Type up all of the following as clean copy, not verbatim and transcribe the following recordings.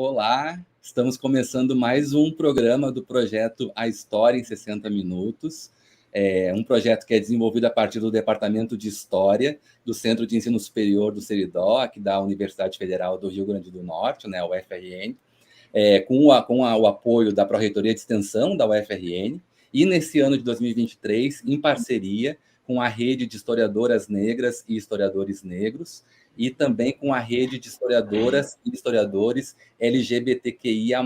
Olá, estamos começando mais um programa do projeto A História em 60 Minutos. É um projeto que é desenvolvido a partir do Departamento de História do Centro de Ensino Superior do Seridó, aqui da Universidade Federal do Rio Grande do Norte, né, UFRN, com o apoio da Pró-Reitoria de Extensão da UFRN, e nesse ano de 2023, em parceria com a Rede de Historiadoras Negras e Historiadores Negros, e também com a Rede de Historiadoras e Historiadores LGBTQIA+.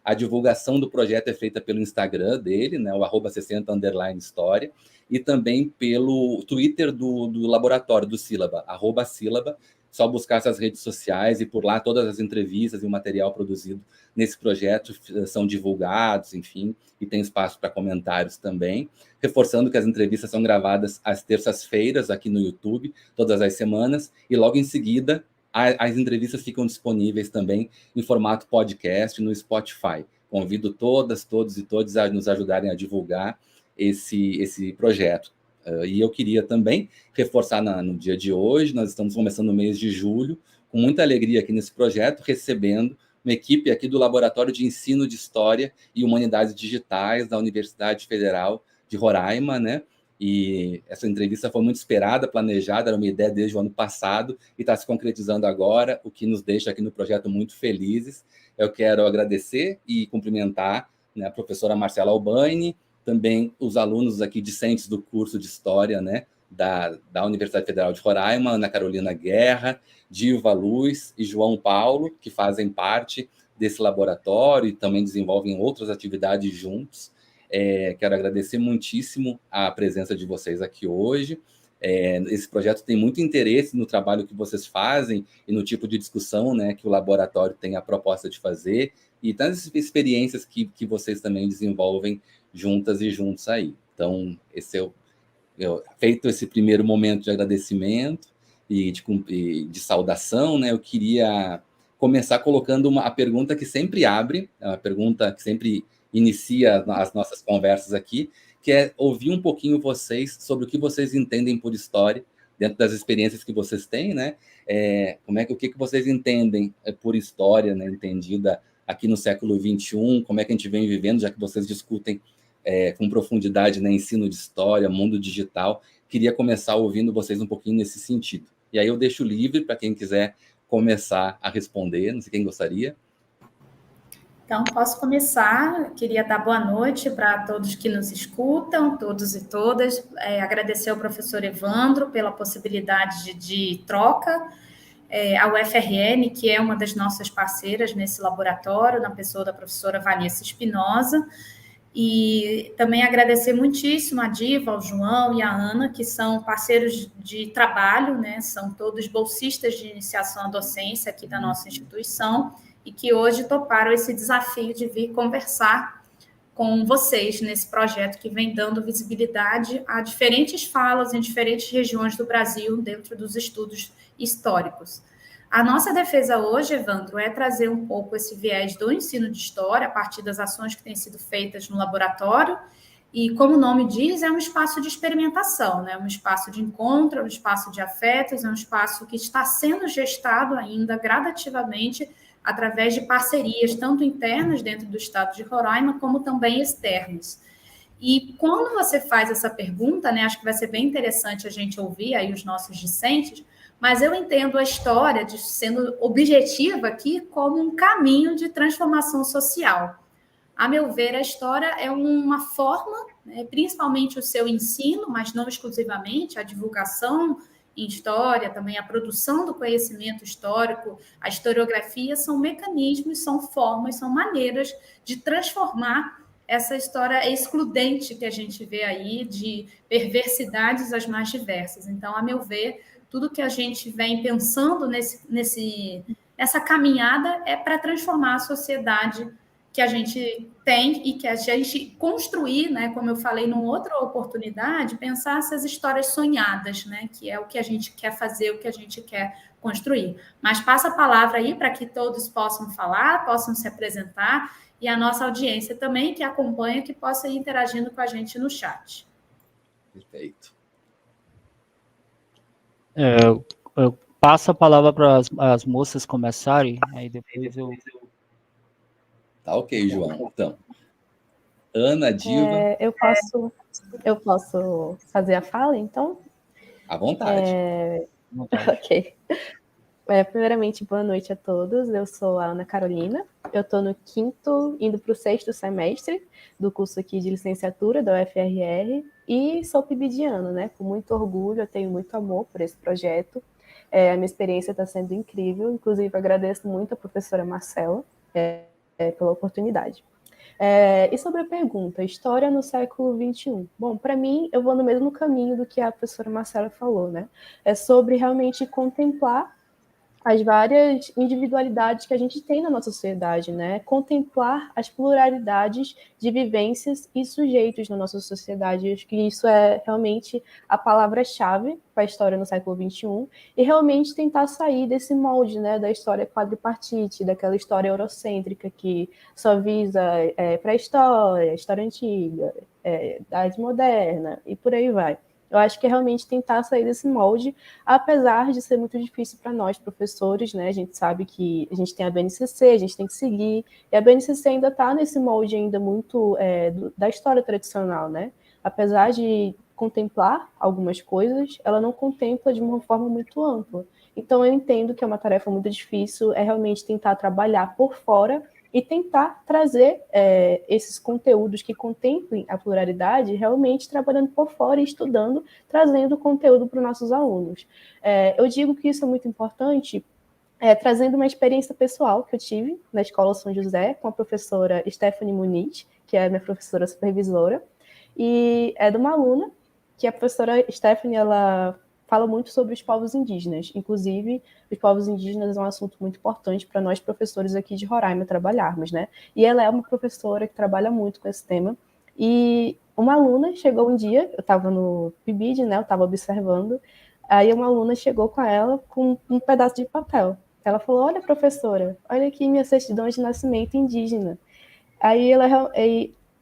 A divulgação do projeto é feita pelo Instagram dele, né, o @60_história, e também pelo Twitter do laboratório, do Sílaba, @Sílaba. Só buscar essas redes sociais e por lá todas as entrevistas e o material produzido nesse projeto são divulgados, enfim, e tem espaço para comentários também. Reforçando que as entrevistas são gravadas às terças-feiras aqui no YouTube, todas as semanas, e logo em seguida as entrevistas ficam disponíveis também em formato podcast no Spotify. Convido todas, todos e todos a nos ajudarem a divulgar esse projeto. E eu queria também reforçar no dia de hoje, nós estamos começando o mês de julho, com muita alegria aqui nesse projeto, recebendo uma equipe aqui do Laboratório de Ensino de História e Humanidades Digitais da Universidade Federal de Roraima, né? E essa entrevista foi muito esperada, planejada, era uma ideia desde o ano passado e está se concretizando agora, o que nos deixa aqui no projeto muito felizes. Eu quero agradecer e cumprimentar, né, a professora Marcela Albaine, também os alunos aqui discentes do curso de História, né, da Universidade Federal de Roraima, Ana Carolina Guerra, Dilva Luz e João Paulo, que fazem parte desse laboratório e também desenvolvem outras atividades juntos. Quero agradecer muitíssimo a presença de vocês aqui hoje. Esse projeto tem muito interesse no trabalho que vocês fazem e no tipo de discussão, né, que o laboratório tem a proposta de fazer e tantas experiências que vocês também desenvolvem juntas e juntos aí. Então, esse feito esse primeiro momento de agradecimento e de saudação, né, eu queria começar colocando a pergunta que sempre abre, a pergunta que sempre inicia as nossas conversas aqui, que é ouvir um pouquinho vocês sobre o que vocês entendem por história, dentro das experiências que vocês têm, né? O que vocês entendem por história, né, entendida aqui no século XXI, como é que a gente vem vivendo, já que vocês discutem com profundidade, né, ensino de história, mundo digital. Queria começar ouvindo vocês um pouquinho nesse sentido. E aí eu deixo livre para quem quiser começar a responder, não sei quem gostaria. Então, posso começar. Queria dar boa noite para todos que nos escutam, todos e todas. Agradecer ao professor Evandro pela possibilidade de troca, a UFRN, que é uma das nossas parceiras nesse laboratório, na pessoa da professora Vanessa Espinosa, e também agradecer muitíssimo a Diva, ao João e a Ana, que são parceiros de trabalho, né? São todos bolsistas de iniciação à docência aqui da nossa instituição, e que hoje toparam esse desafio de vir conversar com vocês nesse projeto que vem dando visibilidade a diferentes falas em diferentes regiões do Brasil dentro dos estudos históricos. A nossa defesa hoje, Evandro, é trazer um pouco esse viés do ensino de história a partir das ações que têm sido feitas no laboratório e, como o nome diz, é um espaço de experimentação, né? Um espaço de encontro, um espaço de afetos, é um espaço que está sendo gestado ainda gradativamente através de parcerias, tanto internas dentro do estado de Roraima, como também externas. E quando você faz essa pergunta, né, acho que vai ser bem interessante a gente ouvir aí os nossos discentes, mas eu entendo a história, sendo objetiva aqui, como um caminho de transformação social. A meu ver, a história é uma forma, né, principalmente o seu ensino, mas não exclusivamente, a divulgação em história, também a produção do conhecimento histórico, a historiografia, são mecanismos, são formas, são maneiras de transformar essa história excludente que a gente vê aí, de perversidades as mais diversas. Então, a meu ver, tudo que a gente vem pensando nessa caminhada é para transformar a sociedade que a gente tem e que a gente construir, né, como eu falei numa outra oportunidade, pensar essas histórias sonhadas, né, que é o que a gente quer fazer, o que a gente quer construir. Mas passa a palavra aí para que todos possam falar, possam se apresentar, e a nossa audiência também, que acompanha, que possa ir interagindo com a gente no chat. Perfeito. Eu passo a palavra para as moças começarem, aí depois eu Tá ok, João. Então, Ana, Diva. Eu posso fazer a fala, então? À vontade. Ok. Primeiramente, boa noite a todos. Eu sou a Ana Carolina. Eu estou no 5º, indo para o 6º semestre do curso aqui de licenciatura da UFRR e sou PIBidiana, né? Com muito orgulho, eu tenho muito amor por esse projeto. A minha experiência está sendo incrível. Inclusive, agradeço muito a professora Marcela pela oportunidade. E sobre a pergunta, história no século XXI? Bom, para mim, eu vou no mesmo caminho do que a professora Marcela falou, né? É sobre realmente contemplar as várias individualidades que a gente tem na nossa sociedade, né? Contemplar as pluralidades de vivências e sujeitos na nossa sociedade. Eu acho que isso é realmente a palavra-chave para a história no século XXI e realmente tentar sair desse molde, né, da história quadripartite, daquela história eurocêntrica que só visa pré-história, história antiga, idade moderna e por aí vai. Eu acho que é realmente tentar sair desse molde, apesar de ser muito difícil para nós, professores, né? A gente sabe que a gente tem a BNCC, a gente tem que seguir, e a BNCC ainda está nesse molde ainda muito da história tradicional, né? Apesar de contemplar algumas coisas, ela não contempla de uma forma muito ampla. Então, eu entendo que é uma tarefa muito difícil, é realmente tentar trabalhar por fora e tentar trazer esses conteúdos que contemplem a pluralidade, realmente trabalhando por fora e estudando, trazendo conteúdo para os nossos alunos. Eu digo que isso é muito importante, trazendo uma experiência pessoal que eu tive na Escola São José, com a professora Stephanie Muniz, que é minha professora supervisora, e é de uma aluna, que a professora Stephanie, ela fala muito sobre os povos indígenas. Inclusive, os povos indígenas é um assunto muito importante para nós, professores aqui de Roraima, trabalharmos, né? E ela é uma professora que trabalha muito com esse tema. E uma aluna chegou um dia, eu estava no PIBID, né? Eu estava observando, aí uma aluna chegou com ela com um pedaço de papel. Ela falou, olha, professora, olha aqui minha certidão de nascimento indígena.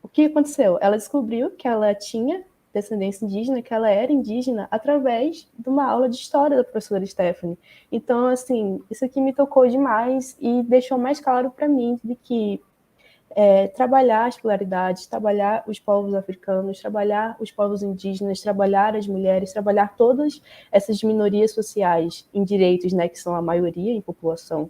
O que aconteceu? Ela descobriu que ela tinha descendência indígena, que ela era indígena, através de uma aula de história da professora Stephanie. Então, assim, isso aqui me tocou demais e deixou mais claro para mim de que trabalhar as pluralidades, trabalhar os povos africanos, trabalhar os povos indígenas, trabalhar as mulheres, trabalhar todas essas minorias sociais em direitos, né, que são a maioria em população,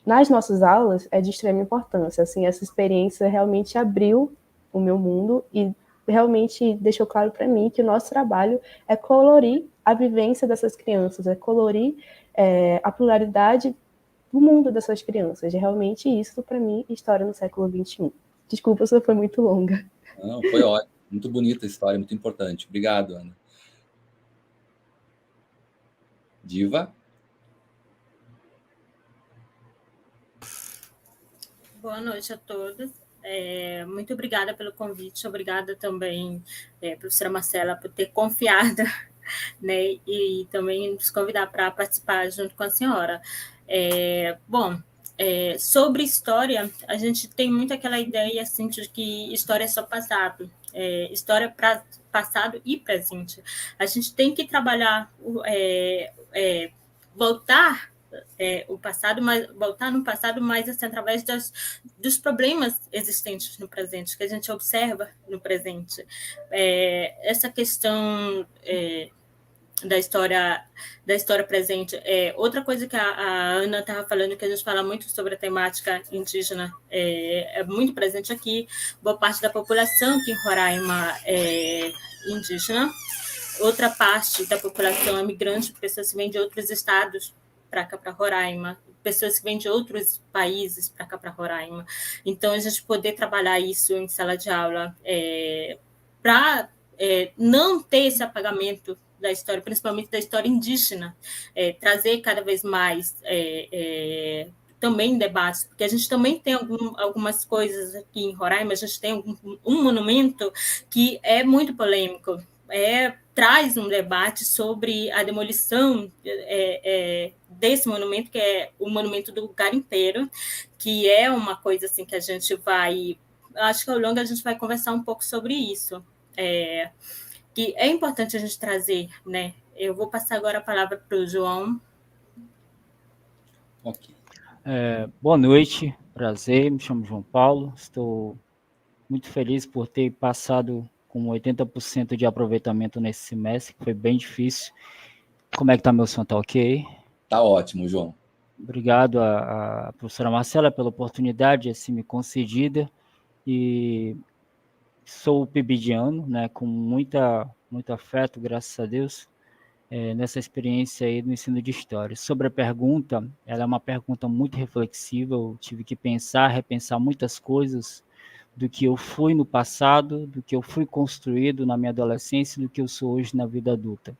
nas nossas aulas é de extrema importância. Assim, essa experiência realmente abriu o meu mundo e realmente deixou claro para mim que o nosso trabalho é colorir a vivência dessas crianças, é colorir a pluralidade do mundo dessas crianças. É realmente isso, para mim, história no século XXI. Desculpa se foi muito longa. Não, foi ótimo. Muito bonita a história, muito importante. Obrigado, Ana. Diva? Boa noite a todos. Muito obrigada pelo convite, obrigada também, professora Marcela, por ter confiado, né, e também nos convidar para participar junto com a senhora. Sobre história, a gente tem muito aquela ideia assim, de que história é só passado, história para passado e presente. A gente tem que trabalhar, voltar o passado, mas voltar no passado, mas assim, através dos problemas existentes no presente, que a gente observa no presente. Essa questão da história presente. Outra coisa que a Ana estava falando, que a gente fala muito sobre a temática indígena, é muito presente aqui. Boa parte da população aqui em Roraima é indígena. Outra parte da população é migrante, pessoas que vêm de outros estados para cá, para Roraima, pessoas que vêm de outros países para cá, para Roraima. Então, a gente poder trabalhar isso em sala de aula para não ter esse apagamento da história, principalmente da história indígena, trazer cada vez mais também debates, porque a gente também tem algumas coisas aqui em Roraima, a gente tem um monumento que é muito polêmico, traz um debate sobre a demolição desse monumento, que é o monumento do garimpeiro, que é uma coisa assim que a gente vai... Acho que ao longo a gente vai conversar um pouco sobre isso, que é importante a gente trazer, né? Eu vou passar agora a palavra para o João. Ok. Boa noite prazer, me chamo João Paulo, estou muito feliz por ter passado com 80% de aproveitamento nesse semestre, que foi bem difícil. Como é que está meu som? Tá ok? Tá ótimo, João. Obrigado à professora Marcela pela oportunidade assim me concedida, e sou pibidiano, né, com muito afeto, graças a Deus, nessa experiência aí do ensino de história. Sobre a pergunta, ela é uma pergunta muito reflexiva, eu tive que repensar muitas coisas do que eu fui no passado, do que eu fui construído na minha adolescência e do que eu sou hoje na vida adulta.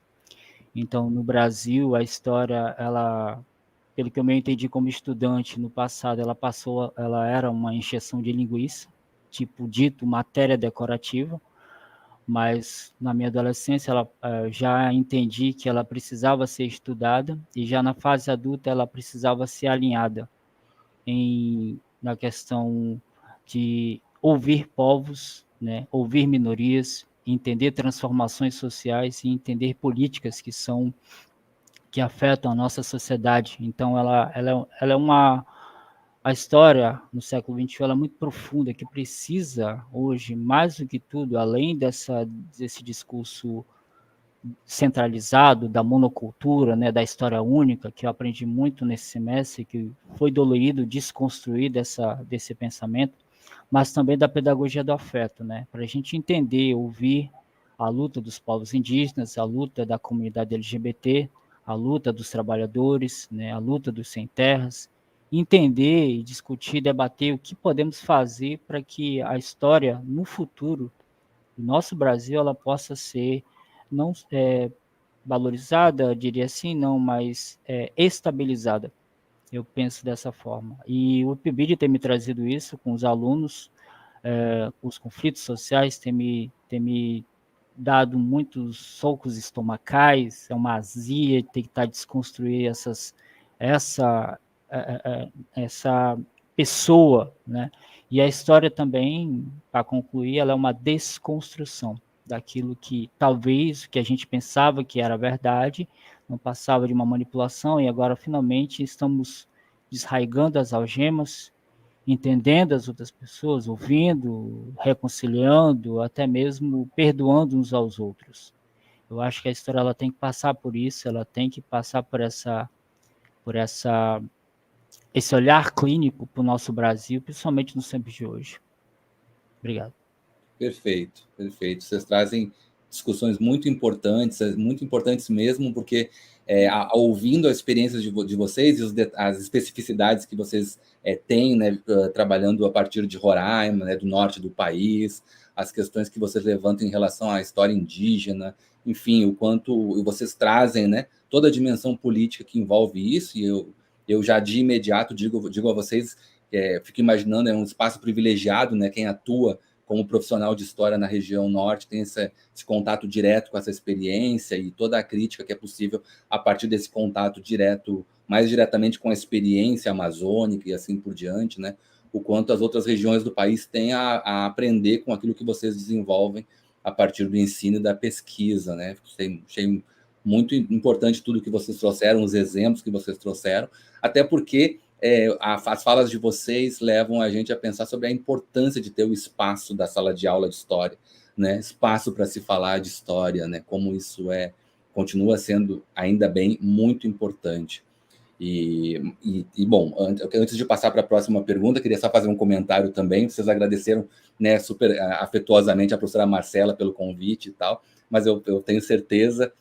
Então, no Brasil, a história, ela, pelo que eu me entendi como estudante no passado, ela era uma encheção de linguiça, tipo dito matéria decorativa, mas na minha adolescência já entendi que ela precisava ser estudada, e já na fase adulta ela precisava ser alinhada na questão de ouvir povos, né, ouvir minorias, entender transformações sociais e entender políticas que afetam a nossa sociedade. Então, a história no século XXI ela é muito profunda, que precisa hoje, mais do que tudo, além desse discurso centralizado da monocultura, né, da história única, que eu aprendi muito nesse semestre, que foi dolorido desconstruir desse pensamento, mas também da pedagogia do afeto, né, para a gente entender, ouvir a luta dos povos indígenas, a luta da comunidade LGBT, a luta dos trabalhadores, né, a luta dos sem terras, entender, discutir, debater o que podemos fazer para que a história, no futuro, do nosso Brasil, ela possa ser não valorizada, diria assim, não, mas estabilizada. Eu penso dessa forma. E o PIBID tem me trazido isso com os alunos, os conflitos sociais tem me dado muitos socos estomacais, é uma azia, tem que desconstruir essa pessoa, né? E a história também, para concluir, ela é uma desconstrução daquilo que talvez que a gente pensava que era verdade, não passava de uma manipulação, e agora finalmente estamos desraigando as algemas, entendendo as outras pessoas, ouvindo, reconciliando, até mesmo perdoando uns aos outros. Eu acho que a história ela tem que passar por isso, ela tem que passar por esse olhar clínico para o nosso Brasil, principalmente nos tempos de hoje. Obrigado. Perfeito, perfeito. Vocês trazem discussões muito importantes mesmo, porque ouvindo a experiência de vocês e as especificidades que vocês têm, né, trabalhando a partir de Roraima, né, do norte do país, as questões que vocês levantam em relação à história indígena, enfim, o quanto vocês trazem, né, toda a dimensão política que envolve isso, e eu já de imediato digo a vocês, fico imaginando, é um espaço privilegiado, né, quem atua como profissional de história na região norte, tem esse contato direto com essa experiência e toda a crítica que é possível a partir desse contato direto, mais diretamente com a experiência amazônica e assim por diante, né? O quanto as outras regiões do país têm a aprender com aquilo que vocês desenvolvem a partir do ensino e da pesquisa, né? Achei muito importante tudo que vocês trouxeram, os exemplos que vocês trouxeram, até porque as falas de vocês levam a gente a pensar sobre a importância de ter o espaço da sala de aula de história, né? Espaço para se falar de história, né? Como isso continua sendo, ainda bem, muito importante. Bom, antes de passar para a próxima pergunta, queria só fazer um comentário também. Vocês agradeceram, né, super afetuosamente a professora Marcela pelo convite e tal, mas eu tenho certeza,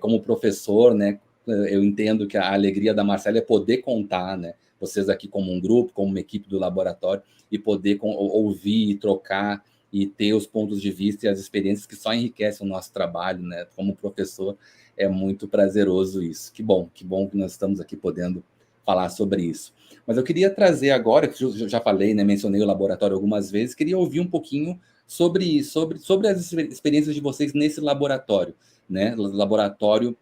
como professor, né, eu entendo que a alegria da Marcela é poder contar, né, vocês aqui como um grupo, como uma equipe do laboratório, e poder ouvir e trocar e ter os pontos de vista e as experiências que só enriquecem o nosso trabalho, né? Como professor, é muito prazeroso isso. Que bom que nós estamos aqui podendo falar sobre isso. Mas eu queria trazer agora, que eu já falei, né, mencionei o laboratório algumas vezes, queria ouvir um pouquinho sobre as experiências de vocês nesse laboratório, né? Laboratório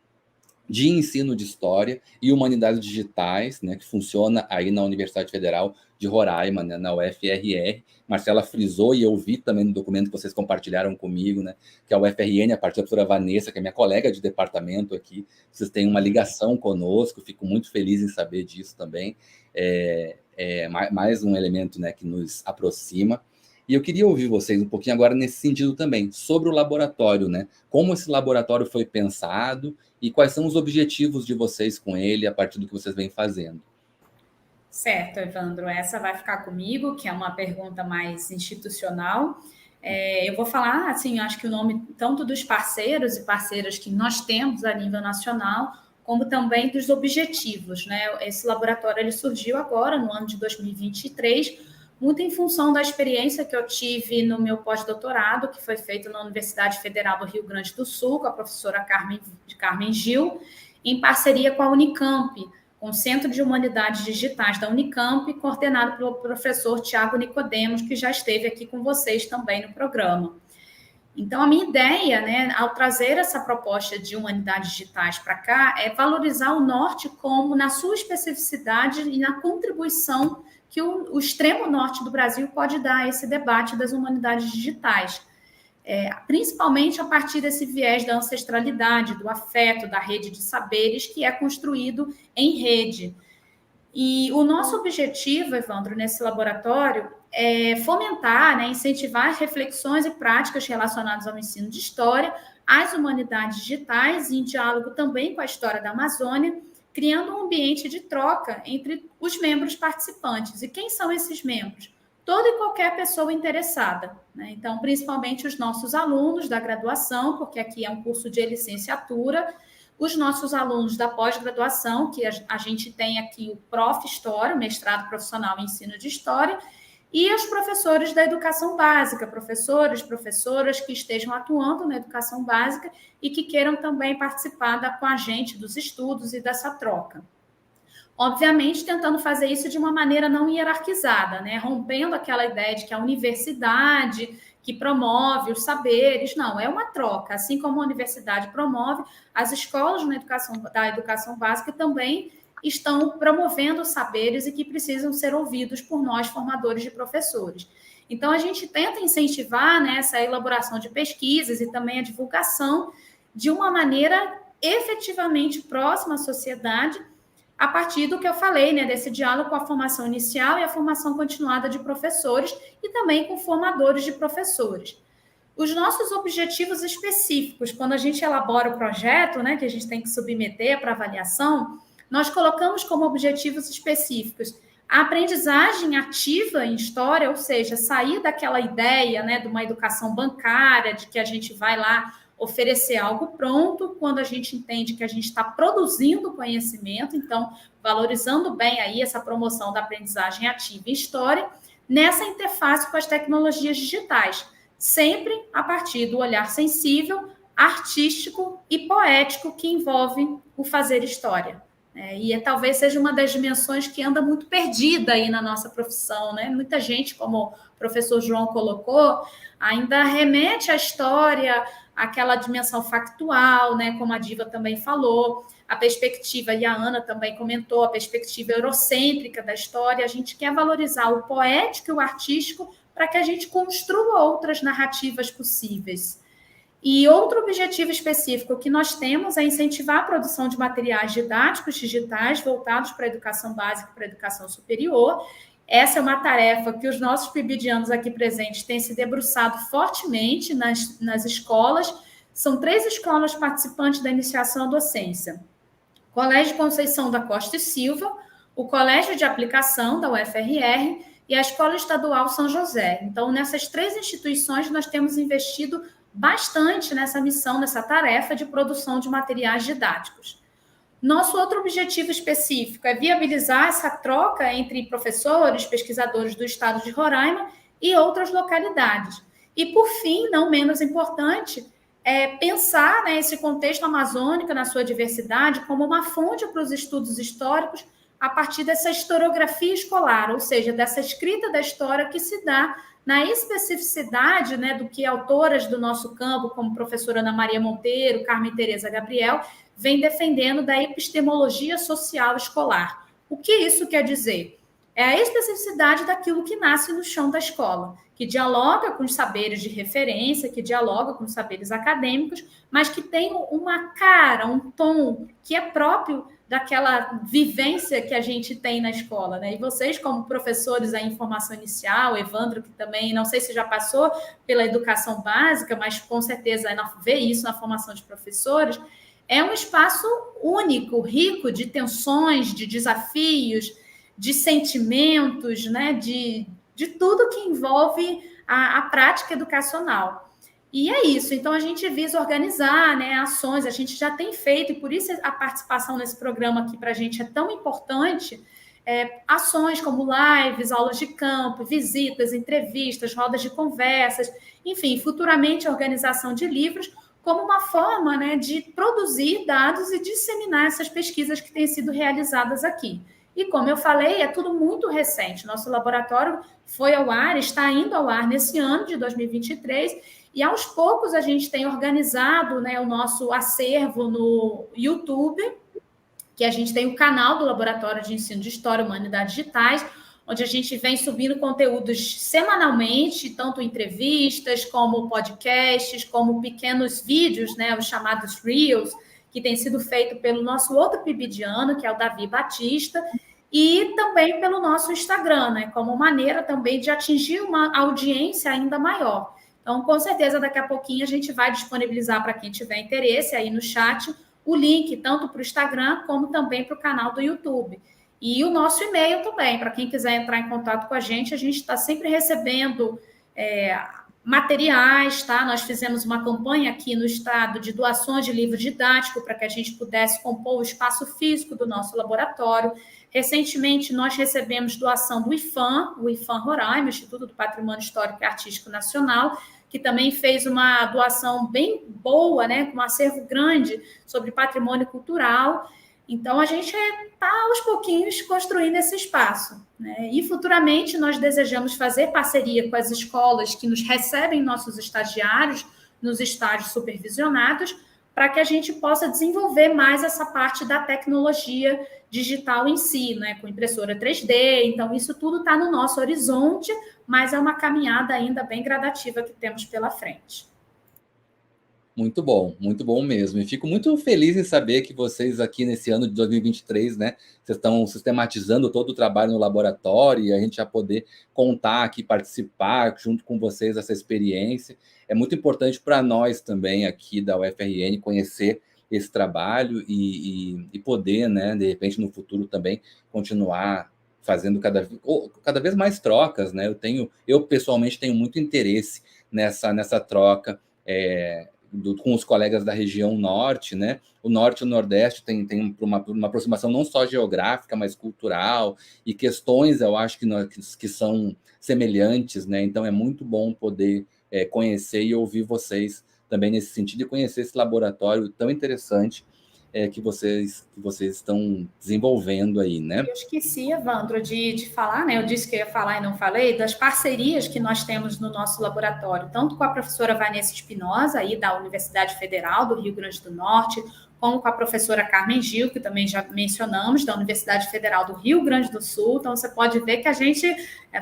de ensino de história e humanidades digitais, né, que funciona aí na Universidade Federal de Roraima, né, na UFRR. Marcela frisou, e eu vi também no documento que vocês compartilharam comigo, né, que a UFRN, a partir da professora Vanessa, que é minha colega de departamento aqui, vocês têm uma ligação conosco, fico muito feliz em saber disso também. mais um elemento, né, que nos aproxima. E eu queria ouvir vocês um pouquinho agora nesse sentido também, sobre o laboratório, né? Como esse laboratório foi pensado e quais são os objetivos de vocês com ele a partir do que vocês vêm fazendo. Certo, Evandro, essa vai ficar comigo, que é uma pergunta mais institucional. Eu vou falar, assim, acho que o nome tanto dos parceiros e parceiras que nós temos a nível nacional, como também dos objetivos, né? Esse laboratório ele surgiu agora, no ano de 2023, muito em função da experiência que eu tive no meu pós-doutorado, que foi feito na Universidade Federal do Rio Grande do Sul, com a professora Carmen Gil, em parceria com a Unicamp, com o Centro de Humanidades Digitais da Unicamp, coordenado pelo professor Tiago Nicodemos, que já esteve aqui com vocês também no programa. Então, a minha ideia, né, ao trazer essa proposta de humanidades digitais para cá, é valorizar o Norte como na sua especificidade e na contribuição que o extremo norte do Brasil pode dar a esse debate das humanidades digitais. Principalmente a partir desse viés da ancestralidade, do afeto, da rede de saberes que é construído em rede. E o nosso objetivo, Evandro, nesse laboratório é fomentar, né, incentivar reflexões e práticas relacionadas ao ensino de história, às humanidades digitais, em diálogo também com a história da Amazônia, criando um ambiente de troca entre os membros participantes. E quem são esses membros? Toda e qualquer pessoa interessada, né? Então, principalmente os nossos alunos da graduação, porque aqui é um curso de licenciatura, os nossos alunos da pós-graduação, que a gente tem aqui o Prof. História, mestrado profissional em ensino de História, e os professores da educação básica, professores, professoras que estejam atuando na educação básica e que queiram também participar com a gente dos estudos e dessa troca. Obviamente, tentando fazer isso de uma maneira não hierarquizada, né? Rompendo aquela ideia de que a universidade que promove os saberes, não, é uma troca. Assim como a universidade promove, as escolas da educação básica também estão promovendo saberes e que precisam ser ouvidos por nós, formadores de professores. Então, a gente tenta incentivar, né, essa elaboração de pesquisas e também a divulgação de uma maneira efetivamente próxima à sociedade, a partir do que eu falei, né, desse diálogo com a formação inicial e a formação continuada de professores e também com formadores de professores. Os nossos objetivos específicos, quando a gente elabora o projeto, né, que a gente tem que submeter para avaliação, nós colocamos como objetivos específicos a aprendizagem ativa em história, ou seja, sair daquela ideia, né, de uma educação bancária, de que a gente vai lá oferecer algo pronto, quando a gente entende que a gente está produzindo conhecimento, então, valorizando bem aí essa promoção da aprendizagem ativa em história, nessa interface com as tecnologias digitais, sempre a partir do olhar sensível, artístico e poético que envolve o fazer história. Talvez seja uma das dimensões que anda muito perdida aí na nossa profissão, né? Muita gente, como o professor João colocou, ainda remete à história, àquela dimensão factual, né? Como a Diva também falou, a perspectiva, e a Ana também comentou, a perspectiva eurocêntrica da história. A gente quer valorizar o poético e o artístico para que a gente construa outras narrativas possíveis. E outro objetivo específico que nós temos é incentivar a produção de materiais didáticos digitais voltados para a educação básica e para a educação superior. Essa é uma tarefa que os nossos PIBidianos aqui presentes têm se debruçado fortemente nas escolas. São 3 escolas participantes da iniciação à docência. O Colégio Conceição da Costa e Silva, o Colégio de Aplicação da UFRR e a Escola Estadual São José. Então, nessas 3 instituições, nós temos investido bastante nessa missão, nessa tarefa de produção de materiais didáticos. Nosso outro objetivo específico é viabilizar essa troca entre professores, pesquisadores do estado de Roraima e outras localidades. E, por fim, não menos importante, é pensar, né, esse contexto amazônico na sua diversidade como uma fonte para os estudos históricos a partir dessa historiografia escolar, ou seja, dessa escrita da história que se dá na especificidade, né, do que autoras do nosso campo, como a professora Ana Maria Monteiro, Carmen Tereza Gabriel, vem defendendo da epistemologia social escolar. O que isso quer dizer? É a especificidade daquilo que nasce no chão da escola, que dialoga com os saberes de referência, que dialoga com os saberes acadêmicos, mas que tem uma cara, um tom que é próprio daquela vivência que a gente tem na escola, né? E vocês, como professores aí em formação inicial, Evandro, que também, não sei se já passou pela educação básica, mas com certeza vê isso na formação de professores, é um espaço único, rico de tensões, de desafios, de sentimentos, né? De tudo que envolve a prática educacional. E é isso, então a gente visa organizar, né, ações, a gente já tem feito, e por isso a participação nesse programa aqui para a gente é tão importante, ações como lives, aulas de campo, visitas, entrevistas, rodas de conversas, enfim, futuramente a organização de livros, como uma forma, né, de produzir dados e disseminar essas pesquisas que têm sido realizadas aqui. E como eu falei, é tudo muito recente. Nosso laboratório foi ao ar, está indo ao ar nesse ano de 2023, e aos poucos a gente tem organizado, né, o nosso acervo no YouTube, que a gente tem o canal do Laboratório de Ensino de História e Humanidades Digitais, onde a gente vem subindo conteúdos semanalmente, tanto entrevistas, como podcasts, como pequenos vídeos, né, os chamados Reels, que tem sido feito pelo nosso outro pibidiano, que é o Davi Batista, e também pelo nosso Instagram, né, como maneira também de atingir uma audiência ainda maior. Então, com certeza, daqui a pouquinho a gente vai disponibilizar para quem tiver interesse aí no chat o link, tanto para o Instagram como também para o canal do YouTube. E o nosso e-mail também, para quem quiser entrar em contato com a gente está sempre recebendo materiais, tá? Nós fizemos uma campanha aqui no estado de doações de livro didático para que a gente pudesse compor o espaço físico do nosso laboratório. Recentemente, nós recebemos doação do IFAM, o IFAM Roraima, Instituto do Patrimônio Histórico e Artístico Nacional, que também fez uma doação bem boa, né, com um acervo grande sobre patrimônio cultural. Então, a gente está, aos pouquinhos, construindo esse espaço, né? E, futuramente, nós desejamos fazer parceria com as escolas que nos recebem nossos estagiários nos estágios supervisionados, para que a gente possa desenvolver mais essa parte da tecnologia digital em si, né? Com impressora 3D. Então, isso tudo está no nosso horizonte, mas é uma caminhada ainda bem gradativa que temos pela frente. Muito bom mesmo. E fico muito feliz em saber que vocês aqui nesse ano de 2023, né, vocês estão sistematizando todo o trabalho no laboratório e a gente já poder contar aqui, participar junto com vocês dessa experiência. É muito importante para nós também aqui da UFRN conhecer esse trabalho e poder, né, de repente no futuro também continuar fazendo cada vez mais trocas, né? Eu pessoalmente tenho muito interesse nessa troca, com os colegas da região norte, né? O norte e o nordeste tem uma aproximação não só geográfica, mas cultural, e questões, eu acho que são semelhantes, né? Então é muito bom poder conhecer e ouvir vocês também nesse sentido, e conhecer esse laboratório tão interessante que vocês estão desenvolvendo aí, né? Eu esqueci, Evandro, de falar, né? Eu disse que eu ia falar e não falei, das parcerias que nós temos no nosso laboratório, tanto com a professora Vanessa Espinosa, aí da Universidade Federal do Rio Grande do Norte, como com a professora Carmen Gil, que também já mencionamos, da Universidade Federal do Rio Grande do Sul. Então, você pode ver que a gente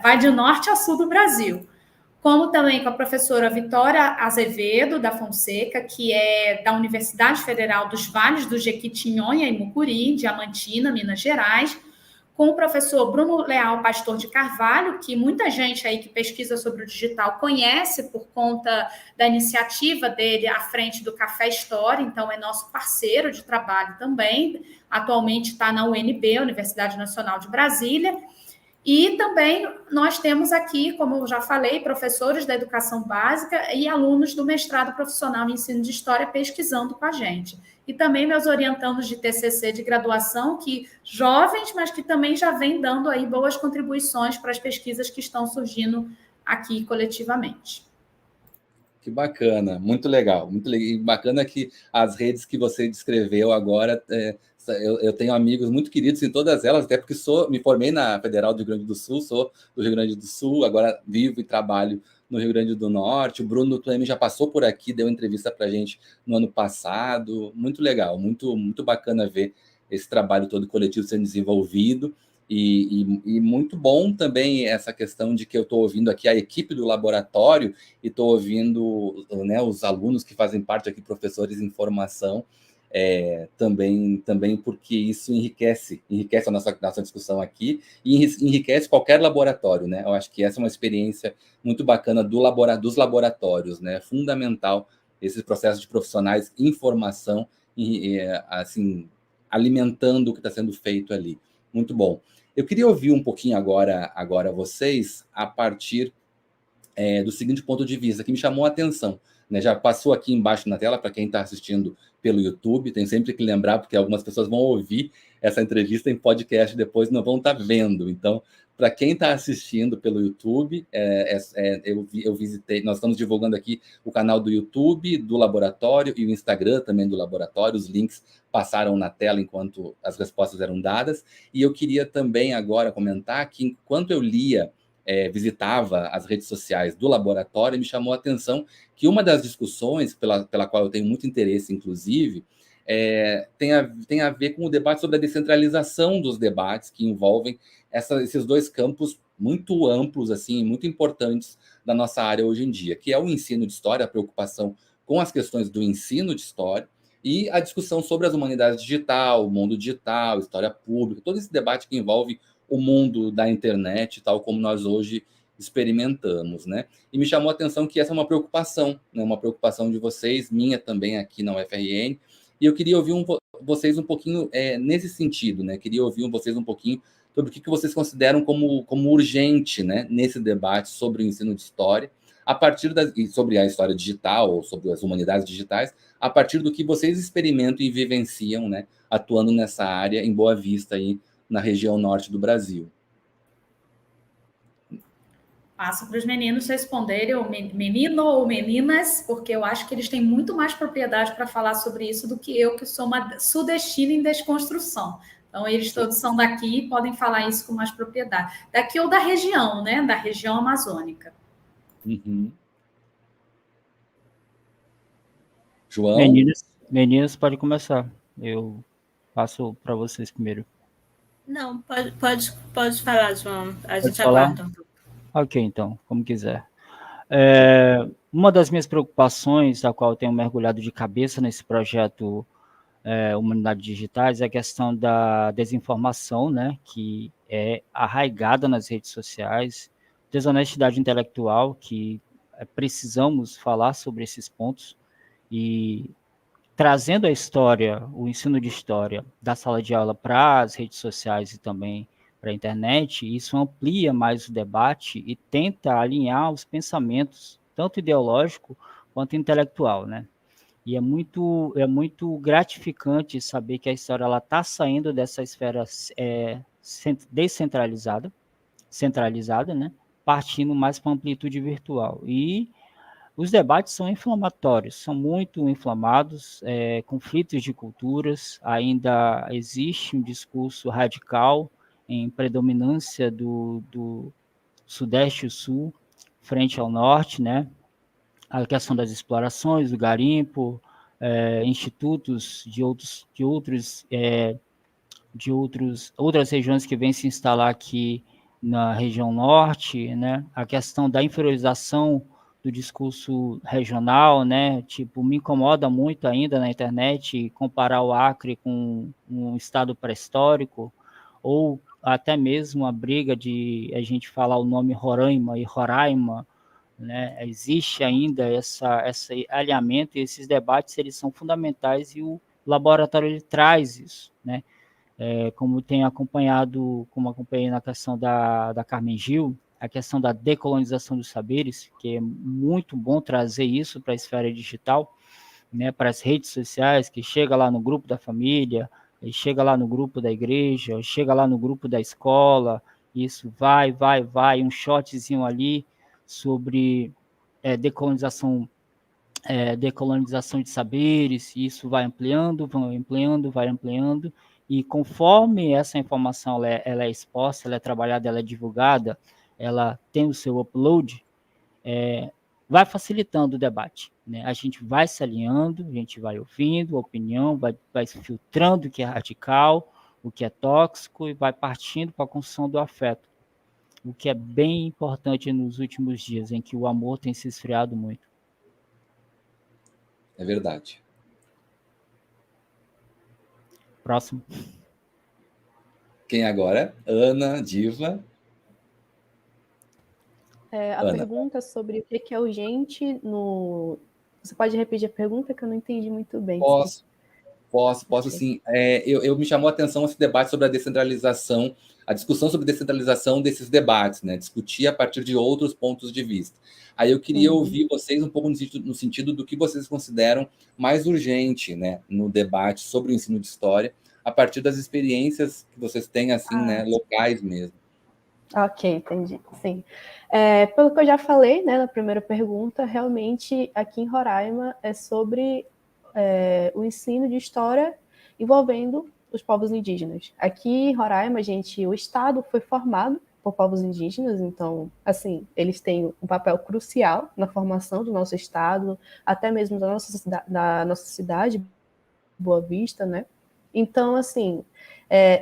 vai de norte a sul do Brasil. Como também com a professora Vitória Azevedo da Fonseca, que é da Universidade Federal dos Vales do Jequitinhonha e Mucuri, Diamantina, Minas Gerais, com o professor Bruno Leal Pastor de Carvalho, que muita gente aí que pesquisa sobre o digital conhece por conta da iniciativa dele à frente do Café História, então é nosso parceiro de trabalho também, atualmente está na UNB, Universidade Nacional de Brasília. E também nós temos aqui, como eu já falei, professores da educação básica e alunos do mestrado profissional em ensino de história pesquisando com a gente. E também meus orientandos de TCC de graduação, que jovens, mas que também já vêm dando aí boas contribuições para as pesquisas que estão surgindo aqui coletivamente. Que bacana, muito legal. E bacana que as redes que você descreveu agora... Eu tenho amigos muito queridos em todas elas, até porque me formei na Federal do Rio Grande do Sul, sou do Rio Grande do Sul, agora vivo e trabalho no Rio Grande do Norte. O Bruno também já passou por aqui, deu entrevista para a gente no ano passado. Muito legal, muito bacana ver esse trabalho todo coletivo sendo desenvolvido. E muito bom também essa questão de que eu estou ouvindo aqui a equipe do laboratório e estou ouvindo, né, os alunos que fazem parte aqui, professores em formação, também porque isso enriquece a nossa discussão aqui e enriquece qualquer laboratório, né? Eu acho que essa é uma experiência muito bacana dos laboratórios, né? Fundamental esse processo de profissionais em formação e assim, alimentando o que está sendo feito ali. Muito bom. Eu queria ouvir um pouquinho agora vocês a partir do seguinte ponto de vista, que me chamou a atenção, né? Já passou aqui embaixo na tela para quem está assistindo pelo YouTube, tem sempre que lembrar, porque algumas pessoas vão ouvir essa entrevista em podcast depois não vão estar vendo. Então, para quem está assistindo pelo YouTube, eu visitei, nós estamos divulgando aqui o canal do YouTube do laboratório e o Instagram também do laboratório, os links passaram na tela enquanto as respostas eram dadas, e eu queria também agora comentar que enquanto eu lia visitava as redes sociais do laboratório, me chamou a atenção que uma das discussões pela qual eu tenho muito interesse, inclusive, tem a ver com o debate sobre a descentralização dos debates que envolvem esses dois campos muito amplos, assim, muito importantes da nossa área hoje em dia, que é o ensino de história, a preocupação com as questões do ensino de história e a discussão sobre as humanidades digital, o mundo digital, história pública, todo esse debate que envolve o mundo da internet, tal como nós hoje experimentamos, né? E me chamou a atenção que essa é uma preocupação, né? Uma preocupação de vocês, minha também aqui na UFRN, e eu queria ouvir vocês um pouquinho nesse sentido, né? Queria ouvir vocês um pouquinho sobre o que vocês consideram como urgente, né? Nesse debate sobre o ensino de história, sobre a história digital, ou sobre as humanidades digitais, a partir do que vocês experimentam e vivenciam, né? Atuando nessa área em Boa Vista, aí, na região norte do Brasil. Passo para os meninos responderem, ou menino ou meninas, porque eu acho que eles têm muito mais propriedade para falar sobre isso do que eu, que sou uma sudestina em desconstrução. Então, eles todos são daqui e podem falar isso com mais propriedade. Daqui ou da região, né? Da região amazônica. Uhum. João? Meninas, pode começar. Eu passo para vocês primeiro. Não, pode falar, João. A gente falar? aguarda um pouco. Ok, então, como quiser. Uma das minhas preocupações, a qual eu tenho mergulhado de cabeça nesse projeto Humanidades Digitais, é a questão da desinformação, né, que é arraigada nas redes sociais, desonestidade intelectual, que precisamos falar sobre esses pontos, e trazendo a história, o ensino de história da sala de aula para as redes sociais e também para a internet, isso amplia mais o debate e tenta alinhar os pensamentos, tanto ideológico quanto intelectual, né? E é muito gratificante saber que a história está saindo dessa esfera descentralizada, centralizada, né? Partindo mais para a amplitude virtual. E os debates são inflamatórios, são muito inflamados, conflitos de culturas, ainda existe um discurso radical em predominância do Sudeste e Sul, frente ao Norte, né? A questão das explorações, do garimpo, institutos outras regiões que vêm se instalar aqui na região Norte, né? A questão da inferiorização do discurso regional, né? Tipo, me incomoda muito ainda na internet comparar o Acre com um estado pré-histórico, ou até mesmo a briga de a gente falar o nome Roraima e Roraima, né? Existe ainda esse alinhamento, e esses debates eles são fundamentais, e o laboratório ele traz isso, né? Como acompanhei na questão da Carmen Gil, a questão da decolonização dos saberes, que é muito bom trazer isso para a esfera digital, né, para as redes sociais, que chega lá no grupo da família, chega lá no grupo da igreja, chega lá no grupo da escola, isso vai, um shotzinho ali sobre decolonização de saberes, e isso vai ampliando, e conforme essa informação ela é exposta, ela é trabalhada, ela é divulgada, ela tem o seu upload, vai facilitando o debate, né? A gente vai se alinhando, a gente vai ouvindo a opinião, vai filtrando o que é radical, o que é tóxico, e vai partindo para a construção do afeto, o que é bem importante nos últimos dias, em que o amor tem se esfriado muito. É verdade. Próximo. Quem agora? Ana, Diva. A Ana. pergunta sobre o que é urgente no... Você pode repetir a pergunta que eu não entendi muito bem. Posso Ok. sim. Eu me chamou a atenção esse debate sobre a descentralização, a discussão sobre descentralização desses debates, né? Discutir a partir de outros pontos de vista. Aí eu queria ouvir vocês um pouco no sentido do que vocês consideram mais urgente, né, no debate sobre o ensino de história, a partir das experiências que vocês têm, assim, né, locais mesmo. Ok, entendi. Sim. Pelo que eu já falei, né, na primeira pergunta, realmente aqui em Roraima é sobre o ensino de história envolvendo os povos indígenas. Aqui em Roraima, o Estado foi formado por povos indígenas, então, assim, eles têm um papel crucial na formação do nosso Estado, até mesmo da nossa cidade, Boa Vista, né? Então, assim,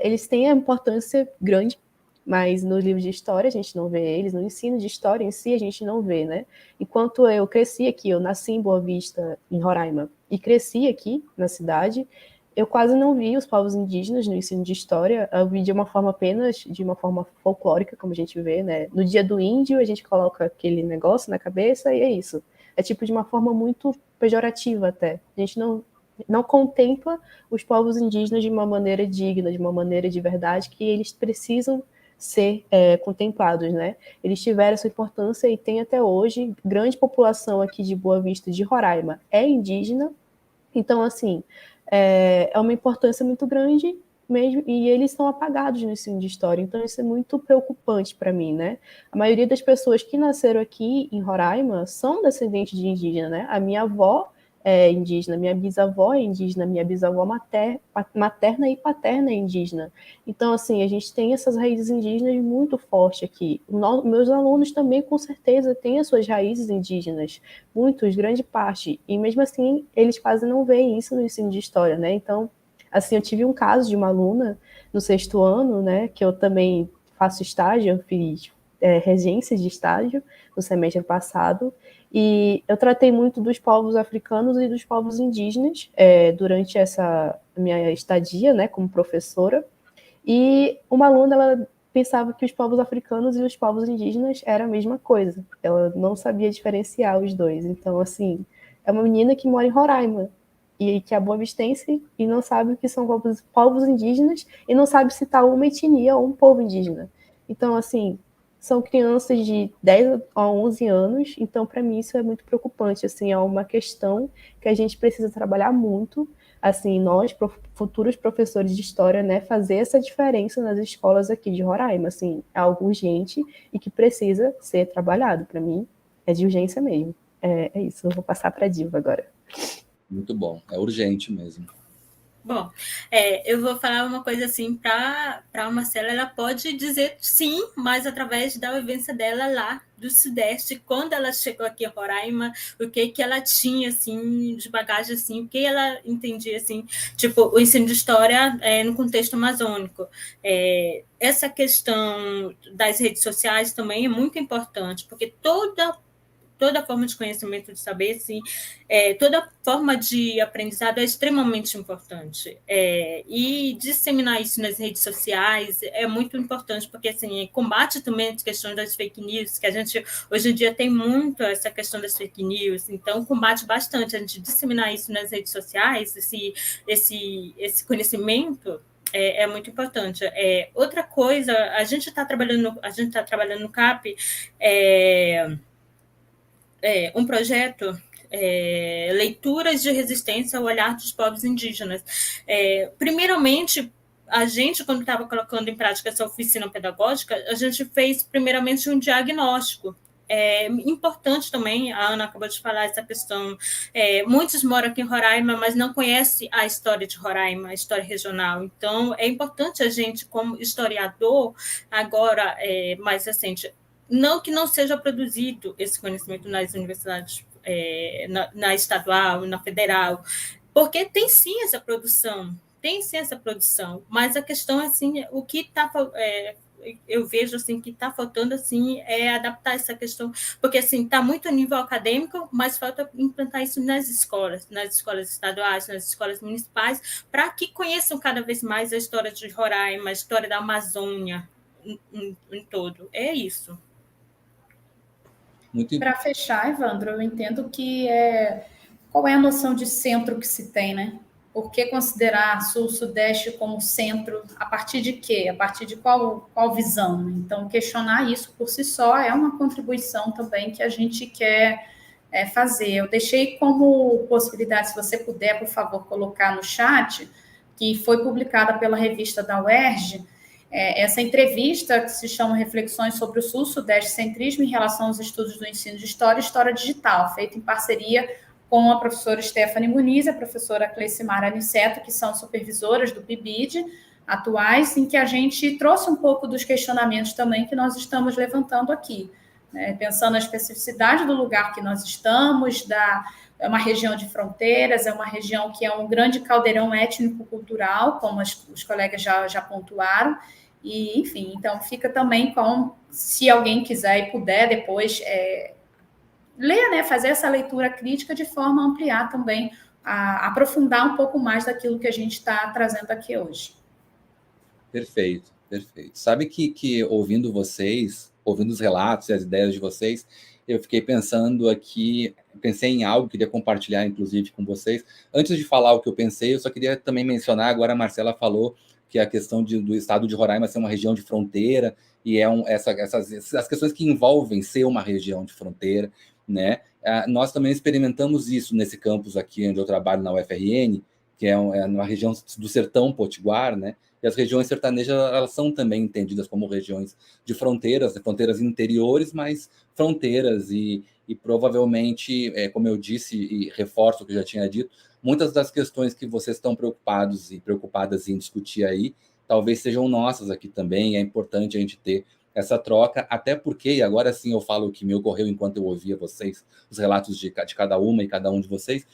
eles têm a importância grande, mas nos livros de história a gente não vê eles, no ensino de história em si a gente não vê, né? Enquanto eu cresci aqui, eu nasci em Boa Vista, em Roraima, e cresci aqui na cidade, eu quase não vi os povos indígenas no ensino de história, eu vi de uma forma apenas, de uma forma folclórica, como a gente vê, né? No dia do índio a gente coloca aquele negócio na cabeça e é isso. É tipo de uma forma muito pejorativa até. A gente não contempla os povos indígenas de uma maneira digna, de uma maneira de verdade, que eles precisam ser contemplados, né? Eles tiveram essa importância e tem até hoje grande população aqui de Boa Vista, de Roraima, é indígena, então, assim, é uma importância muito grande mesmo, e eles são apagados no ensino de história, então isso é muito preocupante para mim, né? A maioria das pessoas que nasceram aqui em Roraima são descendentes de indígena, né? A minha avó é indígena, minha bisavó é indígena, minha bisavó materna e paterna é indígena. Então, assim, a gente tem essas raízes indígenas muito fortes aqui. Meus alunos também, com certeza, têm as suas raízes indígenas, muitos, grande parte, e mesmo assim, eles quase não veem isso no ensino de história, né? Então, assim, eu tive um caso de uma aluna no 6º ano, né, que eu também faço estágio, eu fiz regência de estágio no semestre passado, e eu tratei muito dos povos africanos e dos povos indígenas durante essa minha estadia, né, como professora, e uma aluna, ela pensava que os povos africanos e os povos indígenas eram a mesma coisa, ela não sabia diferenciar os dois, então, assim, é uma menina que mora em Roraima, e que é boavistense e não sabe o que são povos indígenas e não sabe citar uma etnia ou um povo indígena. Então, assim, são crianças de 10 a 11 anos, então, para mim, isso é muito preocupante, assim, é uma questão que a gente precisa trabalhar muito, assim, nós, futuros professores de história, né, fazer essa diferença nas escolas aqui de Roraima, assim, é algo urgente e que precisa ser trabalhado, para mim, é de urgência mesmo. É isso, eu vou passar para a Diva agora. Muito bom, é urgente mesmo. Bom, eu vou falar uma coisa assim para a Marcela, ela pode dizer sim, mas através da vivência dela lá do Sudeste, quando ela chegou aqui em Roraima, o que ela tinha assim de bagagem, assim, o que ela entendia assim, tipo o ensino de história no contexto amazônico. Essa questão das redes sociais também é muito importante, porque toda forma de conhecimento, de saber, assim, toda forma de aprendizado é extremamente importante. E disseminar isso nas redes sociais é muito importante, porque assim, combate também a questão das fake news, que a gente hoje em dia tem muito essa questão das fake news, então combate bastante a gente disseminar isso nas redes sociais, esse conhecimento. É muito importante. Outra coisa, a gente está trabalhando no CAP, um projeto, Leituras de Resistência ao Olhar dos Povos Indígenas. Primeiramente, a gente, quando estava colocando em prática essa oficina pedagógica, a gente fez primeiramente um diagnóstico. Importante também, a Ana acabou de falar essa questão, muitos moram aqui em Roraima, mas não conhecem a história de Roraima, a história regional, então é importante a gente, como historiador, agora mais recente, não que não seja produzido esse conhecimento nas universidades, na estadual, na federal, porque tem sim essa produção, mas a questão é assim, eu vejo assim que está faltando assim adaptar essa questão, porque assim está muito a nível acadêmico, mas falta implantar isso nas escolas estaduais, nas escolas municipais, para que conheçam cada vez mais a história de Roraima, a história da Amazônia em todo. É isso. Para fechar, Evandro, eu entendo que qual é a noção de centro que se tem, né? Por que considerar Sul-Sudeste como centro? A partir de quê? A partir de qual visão? Então, questionar isso por si só é uma contribuição também que a gente quer fazer. Eu deixei como possibilidade, se você puder, por favor, colocar no chat, que foi publicada pela revista da UERJ, essa entrevista que se chama Reflexões sobre o Sul-Sudeste Centrismo em relação aos estudos do ensino de História e História Digital, feita em parceria com a professora Stephanie Muniz e a professora Clecimara Aniceto, que são supervisoras do PIBID atuais, em que a gente trouxe um pouco dos questionamentos também que nós estamos levantando aqui, né? Pensando na especificidade do lugar que nós estamos, é uma região de fronteiras, é uma região que é um grande caldeirão étnico-cultural, como os colegas já pontuaram, e, enfim, então fica também se alguém quiser e puder depois ler, né, fazer essa leitura crítica de forma a ampliar também, a aprofundar um pouco mais daquilo que a gente está trazendo aqui hoje. Perfeito, perfeito. Sabe que ouvindo vocês, ouvindo os relatos e as ideias de vocês, eu fiquei pensando aqui, pensei em algo, queria compartilhar, inclusive, com vocês. Antes de falar o que eu pensei, eu só queria também mencionar, agora a Marcela falou que a questão do estado de Roraima ser uma região de fronteira, e essas questões que envolvem ser uma região de fronteira, né? Nós também experimentamos isso nesse campus aqui onde eu trabalho na UFRN, que é uma região do sertão potiguar, né? E as regiões sertanejas, elas são também entendidas como regiões de fronteiras interiores, mas fronteiras, e provavelmente, como eu disse, e reforço o que eu já tinha dito, muitas das questões que vocês estão preocupados e preocupadas em discutir aí, talvez sejam nossas aqui também. É importante a gente ter essa troca, até porque, e agora sim eu falo o que me ocorreu enquanto eu ouvia vocês, os relatos de cada uma e cada um de vocês,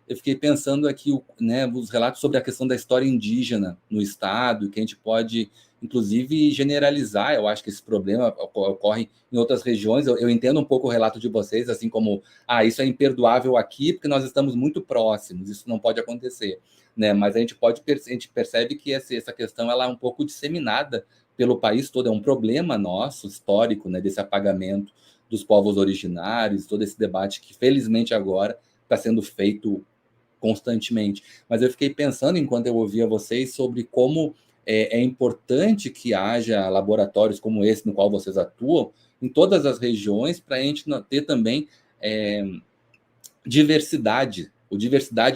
eu fiquei pensando aqui, né, os relatos sobre a questão da história indígena no estado, que a gente pode, inclusive, generalizar. Eu acho que esse problema ocorre em outras regiões. Eu entendo um pouco o relato de vocês, assim como, isso é imperdoável aqui, porque nós estamos muito próximos, isso não pode acontecer, né? Mas a gente percebe que essa questão ela é um pouco disseminada pelo país todo, é um problema nosso, histórico, né, desse apagamento dos povos originários, todo esse debate que, felizmente, agora está sendo feito constantemente. Mas eu fiquei pensando, enquanto eu ouvia vocês, sobre como é importante que haja laboratórios como esse, no qual vocês atuam, em todas as regiões, para a gente ter também diversidade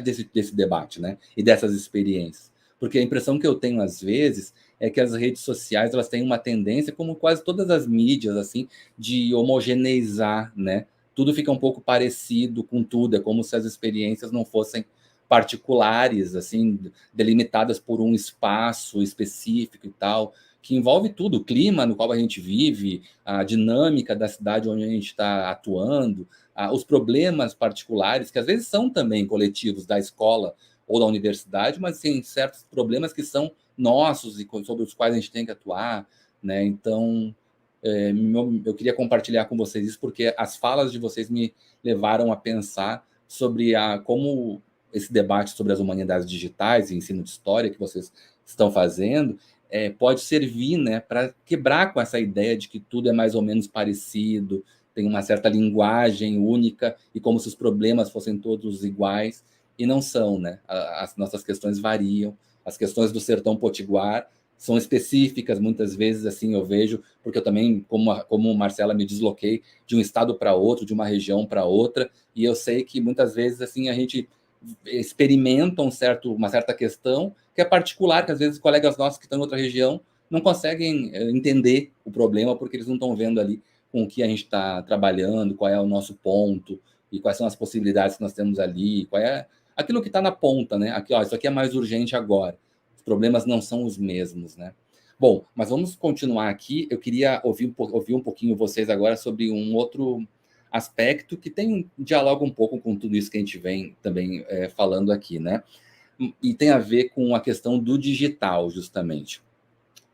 desse debate, né? E dessas experiências. Porque a impressão que eu tenho, às vezes, é que as redes sociais elas têm uma tendência, como quase todas as mídias, assim, de homogeneizar, né? Tudo fica um pouco parecido com tudo, é como se as experiências não fossem particulares, assim, delimitadas por um espaço específico e tal, que envolve tudo, o clima no qual a gente vive, a dinâmica da cidade onde a gente está atuando, os problemas particulares, que às vezes são também coletivos da escola ou da universidade, mas tem certos problemas que são nossos e sobre os quais a gente tem que atuar, né? Então, eu queria compartilhar com vocês isso, porque as falas de vocês me levaram a pensar sobre como esse debate sobre as humanidades digitais e ensino de história que vocês estão fazendo pode servir, né, para quebrar com essa ideia de que tudo é mais ou menos parecido, tem uma certa linguagem única, e como se os problemas fossem todos iguais, e não são, né? As nossas questões variam, as questões do sertão potiguar são específicas, muitas vezes, assim, eu vejo, porque eu também, como Marcela, me desloquei de um estado para outro, de uma região para outra, e eu sei que muitas vezes, assim, a gente experimenta uma certa questão que é particular, que às vezes colegas nossos que estão em outra região não conseguem entender o problema, porque eles não estão vendo ali com o que a gente está trabalhando, qual é o nosso ponto, e quais são as possibilidades que nós temos ali, qual é aquilo que está na ponta, né? Aqui, isso aqui é mais urgente agora. Os problemas não são os mesmos, né? Bom, mas vamos continuar aqui. Eu queria ouvir um pouquinho vocês agora sobre um outro aspecto que dialoga um pouco com tudo isso que a gente vem também falando aqui, né? E tem a ver com a questão do digital, justamente.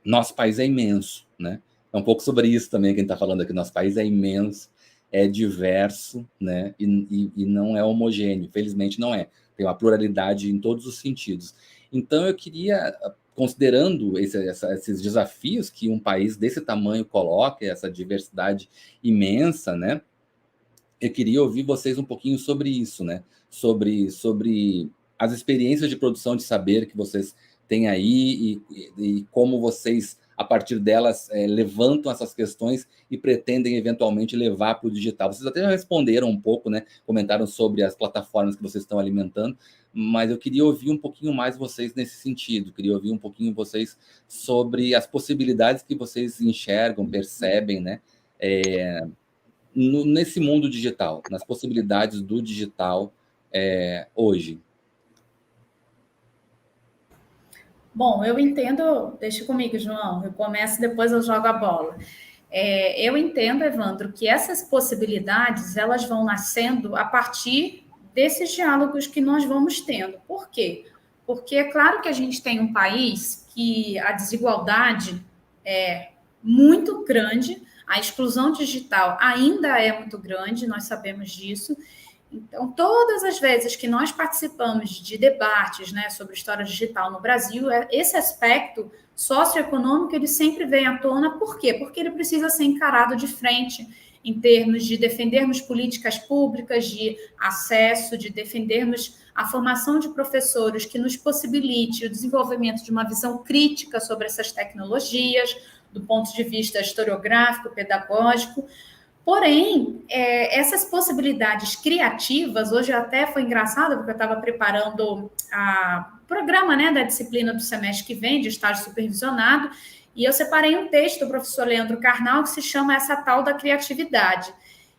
nosso país é imenso, né? É um pouco sobre isso também que a gente está falando aqui. Nosso país é imenso, é diverso, né? E não é homogêneo, felizmente não é. Tem uma pluralidade em todos os sentidos. Então, eu queria, considerando esses desafios que um país desse tamanho coloca, essa diversidade imensa, né? Eu queria ouvir vocês um pouquinho sobre isso, né? Sobre as experiências de produção de saber que vocês têm aí e como vocês, a partir delas, levantam essas questões e pretendem eventualmente levar para o digital. Vocês até já responderam um pouco, né? Comentaram sobre as plataformas que vocês estão alimentando, mas eu queria ouvir um pouquinho mais vocês nesse sentido. Queria ouvir um pouquinho vocês sobre as possibilidades que vocês enxergam, percebem, né? Nesse mundo digital, nas possibilidades do digital hoje. Bom, eu entendo, deixa comigo, João, eu começo, depois eu jogo a bola. Eu entendo, Evandro, que essas possibilidades, elas vão nascendo a partir desses diálogos que nós vamos tendo. Por quê? Porque é claro que a gente tem um país que a desigualdade é muito grande, a exclusão digital ainda é muito grande, nós sabemos disso. Então, todas as vezes que nós participamos de debates, né, sobre história digital no Brasil, esse aspecto socioeconômico ele sempre vem à tona. Por quê? Porque ele precisa ser encarado de frente em termos de defendermos políticas públicas de acesso, de defendermos a formação de professores que nos possibilite o desenvolvimento de uma visão crítica sobre essas tecnologias, do ponto de vista historiográfico, pedagógico. Porém, essas possibilidades criativas, hoje até foi engraçado, porque eu estava preparando o programa, né, da disciplina do semestre que vem, de estágio supervisionado, e eu separei um texto do professor Leandro Carnal que se chama Essa Tal da Criatividade.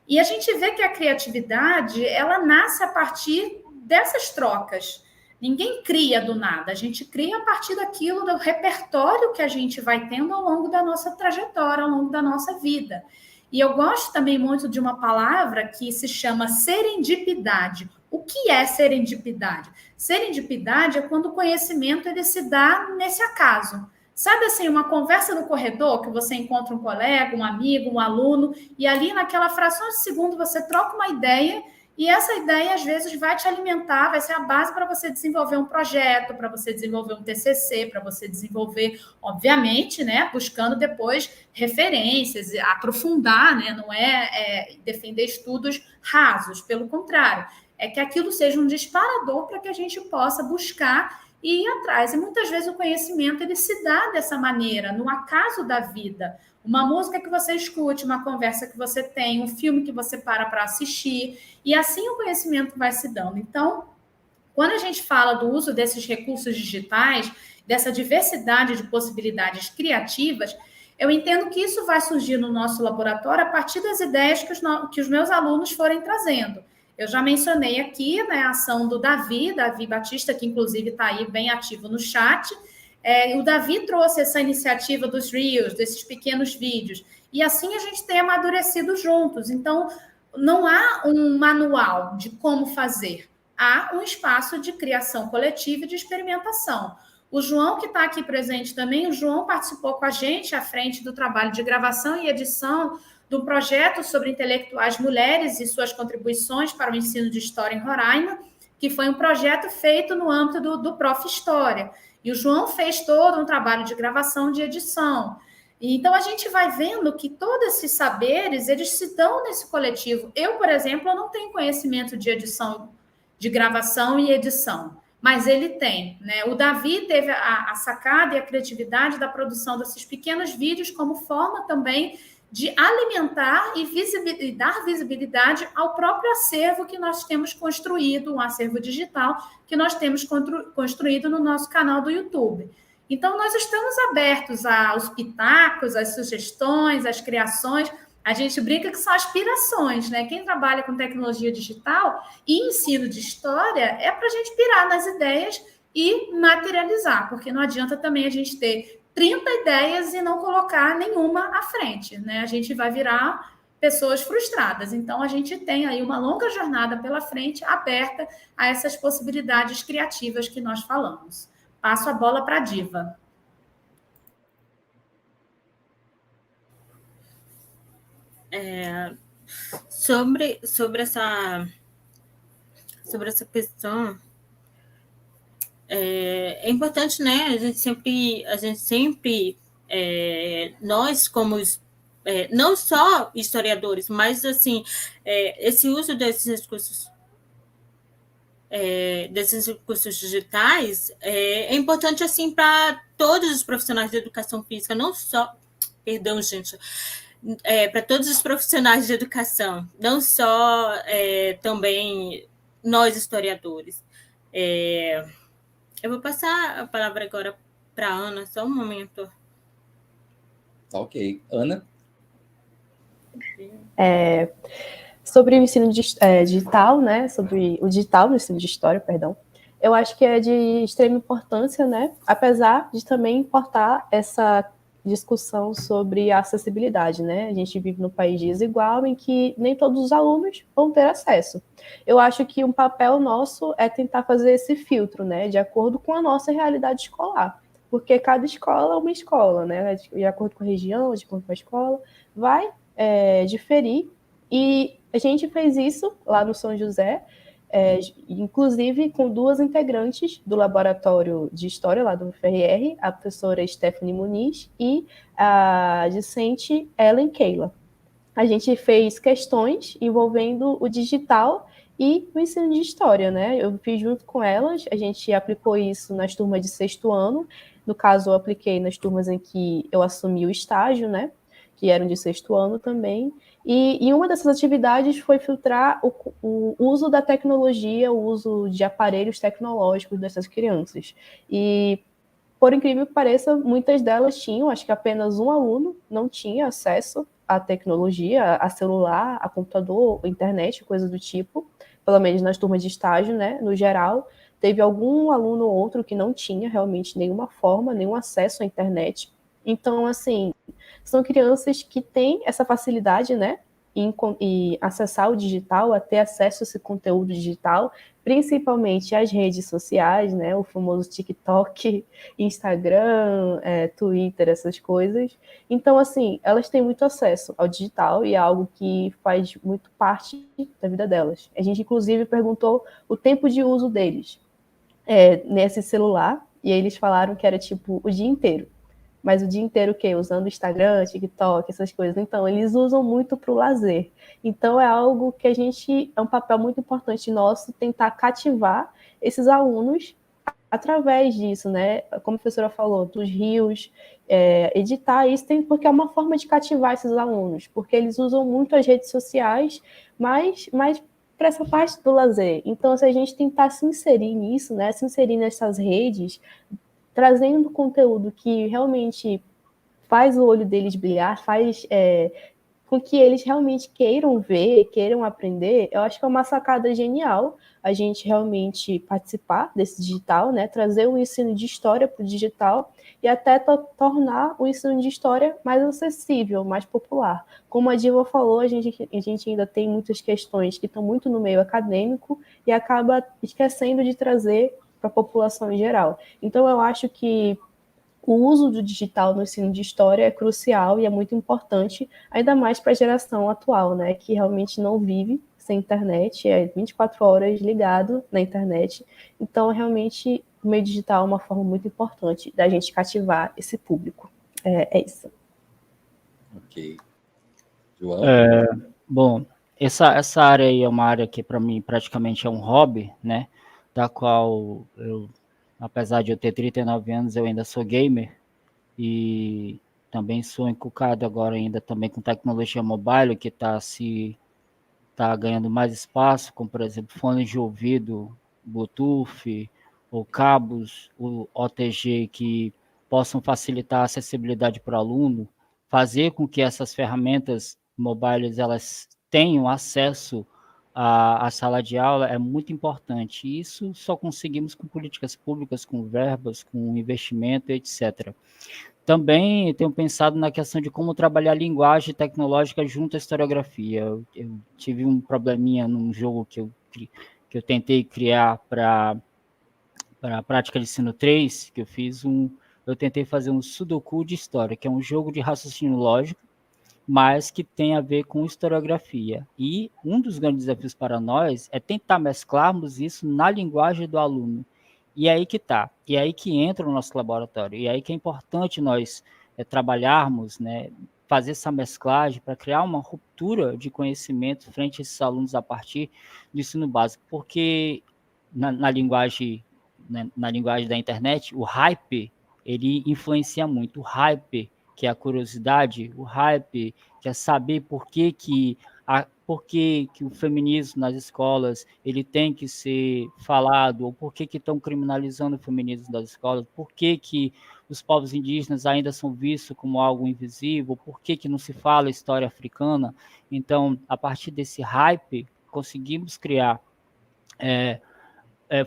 E a gente vê que a criatividade, ela nasce a partir dessas trocas. Ninguém cria do nada, a gente cria a partir daquilo, do repertório que a gente vai tendo ao longo da nossa trajetória, ao longo da nossa vida. E eu gosto também muito de uma palavra que se chama serendipidade. O que é serendipidade? Serendipidade é quando o conhecimento ele se dá nesse acaso. Sabe assim, uma conversa no corredor, que você encontra um colega, um amigo, um aluno, e ali naquela fração de segundo você troca uma ideia, e essa ideia às vezes vai te alimentar, vai ser a base para você desenvolver um projeto, para você desenvolver um TCC, para você desenvolver, obviamente, né, buscando depois referências, aprofundar, né, não é defender estudos rasos, pelo contrário, é que aquilo seja um disparador para que a gente possa buscar e ir atrás. E muitas vezes o conhecimento ele se dá dessa maneira, no acaso da vida. Uma música que você escute, uma conversa que você tem, um filme que você para assistir, e assim o conhecimento vai se dando. Então, quando a gente fala do uso desses recursos digitais, dessa diversidade de possibilidades criativas, eu entendo que isso vai surgir no nosso laboratório a partir das ideias que os meus alunos forem trazendo. Eu já mencionei aqui, né, a ação do Davi Batista, que inclusive está aí bem ativo no chat. O Davi trouxe essa iniciativa dos Reels, desses pequenos vídeos, e assim a gente tem amadurecido juntos. Então, não há um manual de como fazer, há um espaço de criação coletiva e de experimentação. O João, que está aqui presente também, o João participou com a gente à frente do trabalho de gravação e edição do projeto sobre intelectuais mulheres e suas contribuições para o ensino de História em Roraima, que foi um projeto feito no âmbito do Prof. História. E o João fez todo um trabalho de gravação, de edição. Então, a gente vai vendo que todos esses saberes, eles se dão nesse coletivo. Eu, por exemplo, eu não tenho conhecimento de edição, de gravação e edição, mas ele tem, né? O Davi teve a sacada e a criatividade da produção desses pequenos vídeos como forma também de alimentar e dar visibilidade ao próprio acervo que nós temos construído, um acervo digital que nós temos construído no nosso canal do YouTube. Então, nós estamos abertos aos pitacos, às sugestões, às criações. A gente brinca que são aspirações, né? Quem trabalha com tecnologia digital e ensino de história é para a gente pirar nas ideias e materializar, porque não adianta também a gente ter 30 ideias e não colocar nenhuma à frente, né? A gente vai virar pessoas frustradas. Então, a gente tem aí uma longa jornada pela frente, aberta a essas possibilidades criativas que nós falamos. Passo a bola para a Diva. sobre essa questão, é importante, né? A gente sempre nós como não só historiadores, mas assim esse uso desses recursos digitais é importante assim para todos os profissionais de educação física, não só, perdão, gente, para todos os profissionais de educação, não só também nós historiadores. Eu vou passar a palavra agora para a Ana, só um momento. Ok. Ana? Sobre o ensino digital, né? Sobre o digital no ensino de história, perdão. Eu acho que é de extrema importância, né? Apesar de também importar essa discussão sobre a acessibilidade, né? A gente vive num país desigual em que nem todos os alunos vão ter acesso. Eu acho que um papel nosso é tentar fazer esse filtro, né? De acordo com a nossa realidade escolar. Porque cada escola é uma escola, né? De acordo com a região, de acordo com a escola, vai diferir. E a gente fez isso lá no São José, inclusive com duas integrantes do laboratório de história lá do UFRR, a professora Stephanie Muniz e a discente Ellen Keila. A gente fez questões envolvendo o digital e o ensino de história, né? Eu fiz junto com elas, a gente aplicou isso nas turmas de 6º ano, no caso eu apliquei nas turmas em que eu assumi o estágio, né? Que eram de 6º ano também, e uma dessas atividades foi filtrar o uso da tecnologia, o uso de aparelhos tecnológicos dessas crianças. E, por incrível que pareça, muitas delas tinham, acho que apenas um aluno não tinha acesso à tecnologia, a celular, a computador, a internet, coisa do tipo, pelo menos nas turmas de estágio, né? No geral, teve algum aluno ou outro que não tinha realmente nenhuma forma, nenhum acesso à internet. Então, assim, são crianças que têm essa facilidade, né, em acessar o digital, a ter acesso a esse conteúdo digital, principalmente as redes sociais, né, o famoso TikTok, Instagram, Twitter, essas coisas. Então, assim, elas têm muito acesso ao digital e é algo que faz muito parte da vida delas. A gente, inclusive, perguntou o tempo de uso deles nesse celular, e eles falaram que era, tipo, o dia inteiro. Mas o dia inteiro o quê? Usando Instagram, TikTok, essas coisas. Então, eles usam muito para o lazer. Então, é algo que é um papel muito importante nosso, tentar cativar esses alunos através disso, né? Como a professora falou, dos rios, editar isso, porque é uma forma de cativar esses alunos, porque eles usam muito as redes sociais, mas para essa parte do lazer. Então, se a gente tentar se inserir nisso, né? Se inserir nessas redes, trazendo conteúdo que realmente faz o olho deles brilhar, faz com que eles realmente queiram ver, queiram aprender, eu acho que é uma sacada genial a gente realmente participar desse digital, né? Trazer o ensino de história para o digital e até tornar o ensino de história mais acessível, mais popular. Como a Diva falou, a gente ainda tem muitas questões que estão muito no meio acadêmico e acaba esquecendo de trazer para a população em geral. Então, eu acho que o uso do digital no ensino de história é crucial e é muito importante, ainda mais para a geração atual, né, que realmente não vive sem internet, é 24 horas ligado na internet. Então, realmente, o meio digital é uma forma muito importante da gente cativar esse público. É isso. Ok. João? Bom, essa área aí é uma área que, para mim, praticamente é um hobby, né? Da qual eu, apesar de eu ter 39 anos, eu ainda sou gamer e também sou encucado agora ainda também com tecnologia mobile, que tá ganhando mais espaço, como, por exemplo, fones de ouvido, Bluetooth, ou cabos, o OTG, que possam facilitar a acessibilidade para o aluno, fazer com que essas ferramentas mobiles elas tenham acesso à sala de aula é muito importante. E isso só conseguimos com políticas públicas, com verbas, com investimento, etc. Também tenho pensado na questão de como trabalhar a linguagem tecnológica junto à historiografia. Eu tive um probleminha num jogo que eu tentei criar para a prática de ensino 3, eu tentei fazer um Sudoku de história, que é um jogo de raciocínio lógico, mas que tem a ver com historiografia. E um dos grandes desafios para nós é tentar mesclarmos isso na linguagem do aluno. E é aí que está, e é aí que entra o nosso laboratório, e é aí que é importante nós trabalharmos, né, fazer essa mesclagem para criar uma ruptura de conhecimento frente a esses alunos a partir do ensino básico, porque na linguagem, né, na linguagem da internet, o hype, ele influencia muito. O hype, que é a curiosidade, o hype, que é saber por que o feminismo nas escolas ele tem que ser falado, ou por que estão criminalizando o feminismo das escolas, por que os povos indígenas ainda são vistos como algo invisível, por que não se fala história africana. Então, a partir desse hype, conseguimos criar,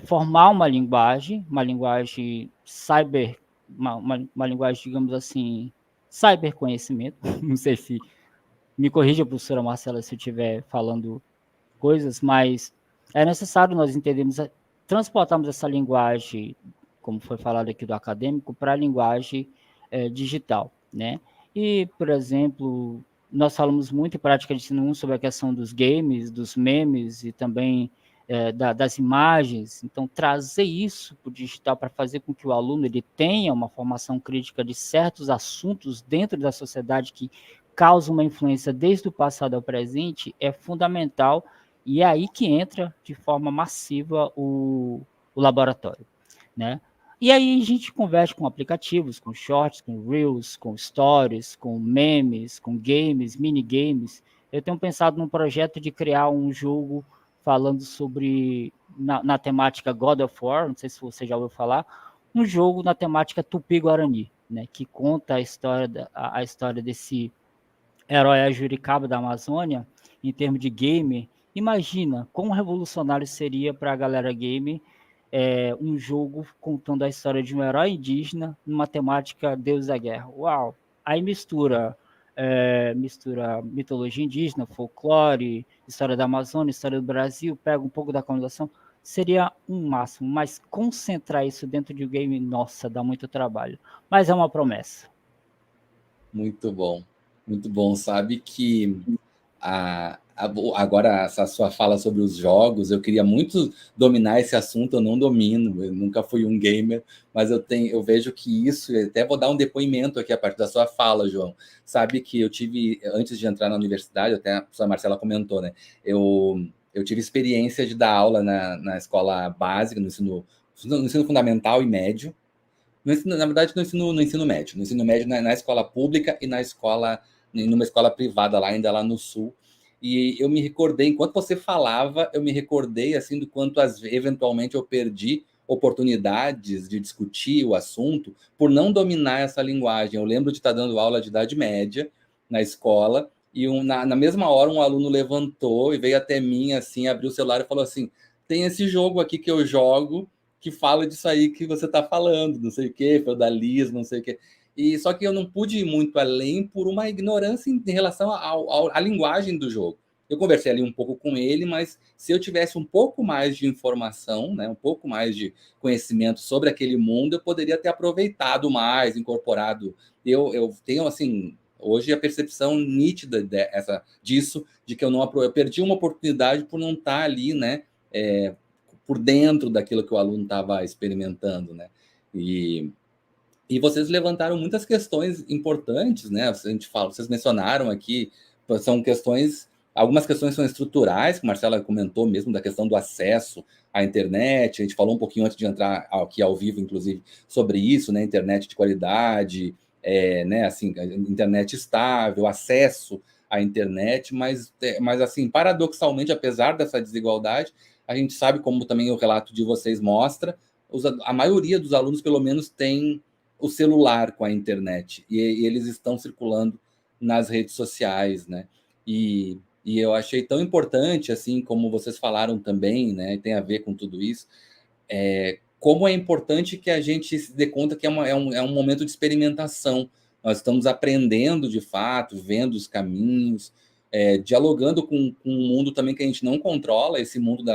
formar uma linguagem cyber, uma linguagem, digamos assim, cyberconhecimento, não sei se, me corrija, professora Marcela, se eu estiver falando coisas, mas é necessário nós entendermos, transportarmos essa linguagem, como foi falado aqui do acadêmico, para a linguagem digital, né? E, por exemplo, nós falamos muito em prática de ensino 1 sobre a questão dos games, dos memes e também das imagens. Então, trazer isso para o digital para fazer com que o aluno ele tenha uma formação crítica de certos assuntos dentro da sociedade que causam uma influência desde o passado ao presente é fundamental, e é aí que entra de forma massiva o laboratório, né? E aí a gente converte com aplicativos, com shorts, com reels, com stories, com memes, com games, minigames. Eu tenho pensado num projeto de criar um jogo falando sobre, na temática God of War, não sei se você já ouviu falar, um jogo na temática Tupi-Guarani, né, que conta a história desse herói Ajuricaba da Amazônia, em termos de game. Imagina quão revolucionário seria para a galera game um jogo contando a história de um herói indígena numa temática Deus da Guerra. Uau! Aí mistura mitologia indígena, folclore, história da Amazônia, história do Brasil, pega um pouco da colonização. Seria um máximo, mas concentrar isso dentro de um game, nossa, dá muito trabalho. Mas é uma promessa. Muito bom. Muito bom. Sabe que agora essa sua fala sobre os jogos, eu queria muito dominar esse assunto, eu não domino, eu nunca fui um gamer, mas eu vejo que isso, até vou dar um depoimento aqui a partir da sua fala, João. Sabe que eu tive, antes de entrar na universidade, até a professora Marcela comentou, né? Eu tive experiência de dar aula na escola básica, no ensino fundamental e médio. Na verdade, no ensino médio. No ensino médio, na escola pública e numa escola privada, ainda lá no Sul. E eu me recordei, enquanto você falava, eu me recordei, assim, do quanto, eventualmente, eu perdi oportunidades de discutir o assunto por não dominar essa linguagem. Eu lembro de estar dando aula de Idade Média na escola e na mesma hora um aluno levantou e veio até mim, assim, abriu o celular e falou assim, tem esse jogo aqui que eu jogo que fala disso aí que você está falando, não sei o quê, feudalismo, não sei o quê. E só que eu não pude ir muito além por uma ignorância em relação à linguagem do jogo. Eu conversei ali um pouco com ele, mas se eu tivesse um pouco mais de informação, né, um pouco mais de conhecimento sobre aquele mundo, eu poderia ter aproveitado mais, incorporado. Eu tenho, assim, hoje a percepção nítida disso, de que eu perdi uma oportunidade por não estar ali, né, por dentro daquilo que o aluno estava experimentando, né? E vocês levantaram muitas questões importantes, né? Vocês mencionaram aqui, são questões, algumas questões são estruturais, que a Marcela comentou mesmo, da questão do acesso à internet. A gente falou um pouquinho antes de entrar aqui ao vivo, inclusive, sobre isso, né? Internet de qualidade, né? Assim, internet estável, acesso à internet, mas assim, paradoxalmente, apesar dessa desigualdade, a gente sabe, como também o relato de vocês mostra, a maioria dos alunos, pelo menos, tem o celular com a internet, e eles estão circulando nas redes sociais, né? E eu achei tão importante, assim, como vocês falaram também, né? Tem a ver com tudo isso, como é importante que a gente se dê conta que é um momento de experimentação. Nós estamos aprendendo, de fato, vendo os caminhos, dialogando com um mundo também que a gente não controla, esse mundo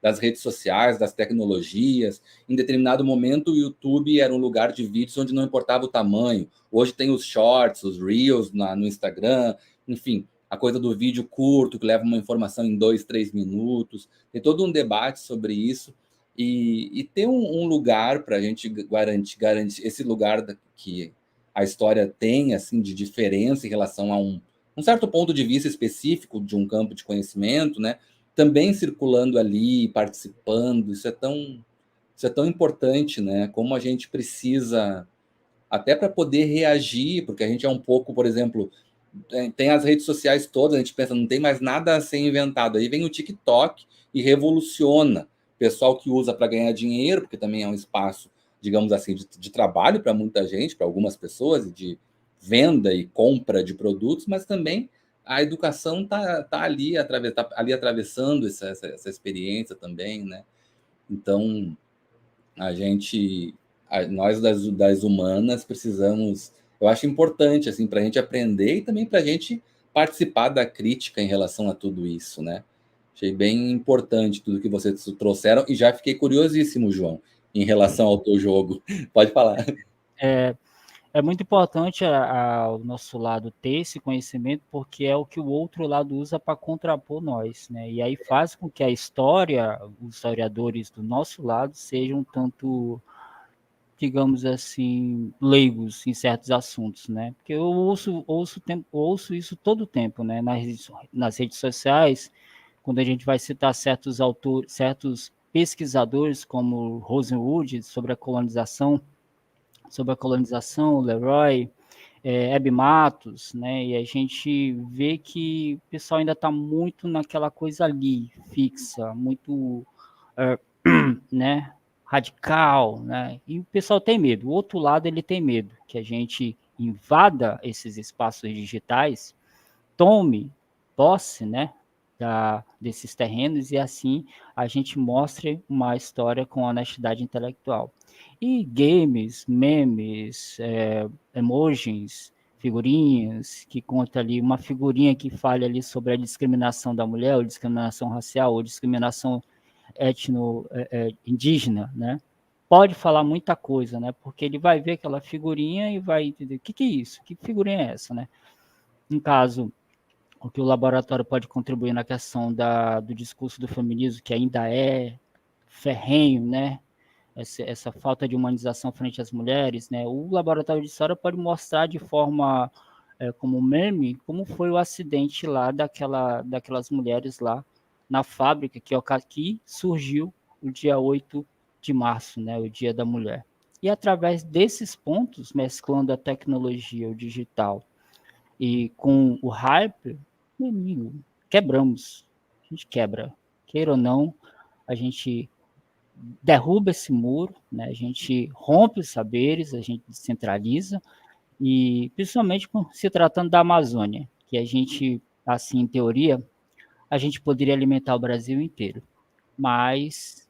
das redes sociais, das tecnologias. Em determinado momento, o YouTube era um lugar de vídeos onde não importava o tamanho. Hoje tem os shorts, os reels no Instagram, enfim, a coisa do vídeo curto, que leva uma informação em 2, 3 minutos. Tem todo um debate sobre isso. E ter um lugar para a gente garantir esse lugar que a história tem, assim, de diferença em relação a um certo ponto de vista específico de um campo de conhecimento, né? Também circulando ali, participando, isso é tão importante, né? Como a gente precisa, até para poder reagir, porque a gente é um pouco, por exemplo, tem as redes sociais todas, a gente pensa, não tem mais nada a ser inventado. Aí vem o TikTok e revoluciona. Pessoal que usa para ganhar dinheiro, porque também é um espaço, digamos assim, de trabalho para muita gente, para algumas pessoas, e de venda e compra de produtos, mas também a educação tá ali, atravessando essa experiência também, né? Então, nós das humanas precisamos, eu acho importante, assim, para a gente aprender e também para a gente participar da crítica em relação a tudo isso, né? Achei bem importante tudo que vocês trouxeram e já fiquei curiosíssimo, João, em relação ao teu jogo. Pode falar. É muito importante o nosso lado ter esse conhecimento, porque é o que o outro lado usa para contrapor nós, né? E aí faz com que a história, os historiadores do nosso lado sejam tanto, digamos assim, leigos em certos assuntos, né? Porque eu ouço isso todo o tempo, né? Nas redes sociais, quando a gente vai citar certos autores, certos pesquisadores, como Rosenwood, sobre a colonização, o Leroy, Hebe Matos, né? E a gente vê que o pessoal ainda está muito naquela coisa ali, fixa, muito, né? Radical, né? E o pessoal tem medo. O outro lado, ele tem medo que a gente invada esses espaços digitais, tome posse, né? Desses terrenos, e assim a gente mostre uma história com honestidade intelectual. E games, memes, emojis, figurinhas, que conta ali, uma figurinha que fala ali sobre a discriminação da mulher, ou discriminação racial, ou discriminação indígena, né? Pode falar muita coisa, né? Porque ele vai ver aquela figurinha e vai entender, o que é isso? Que figurinha é essa, né? No caso, o que o laboratório pode contribuir na questão do discurso do feminismo, que ainda é ferrenho, né? Essa falta de humanização frente às mulheres, né? O laboratório de história pode mostrar de forma como meme como foi o acidente lá daquelas mulheres lá na fábrica que surgiu o dia 8 de março, né? O Dia da Mulher. E através desses pontos, mesclando a tecnologia, o digital, e com o hype, meu amigo, quebramos. A gente quebra. Queira ou não, a gente derruba esse muro, né? A gente rompe os saberes, a gente descentraliza, e principalmente se tratando da Amazônia, que a gente, assim, em teoria, a gente poderia alimentar o Brasil inteiro. Mas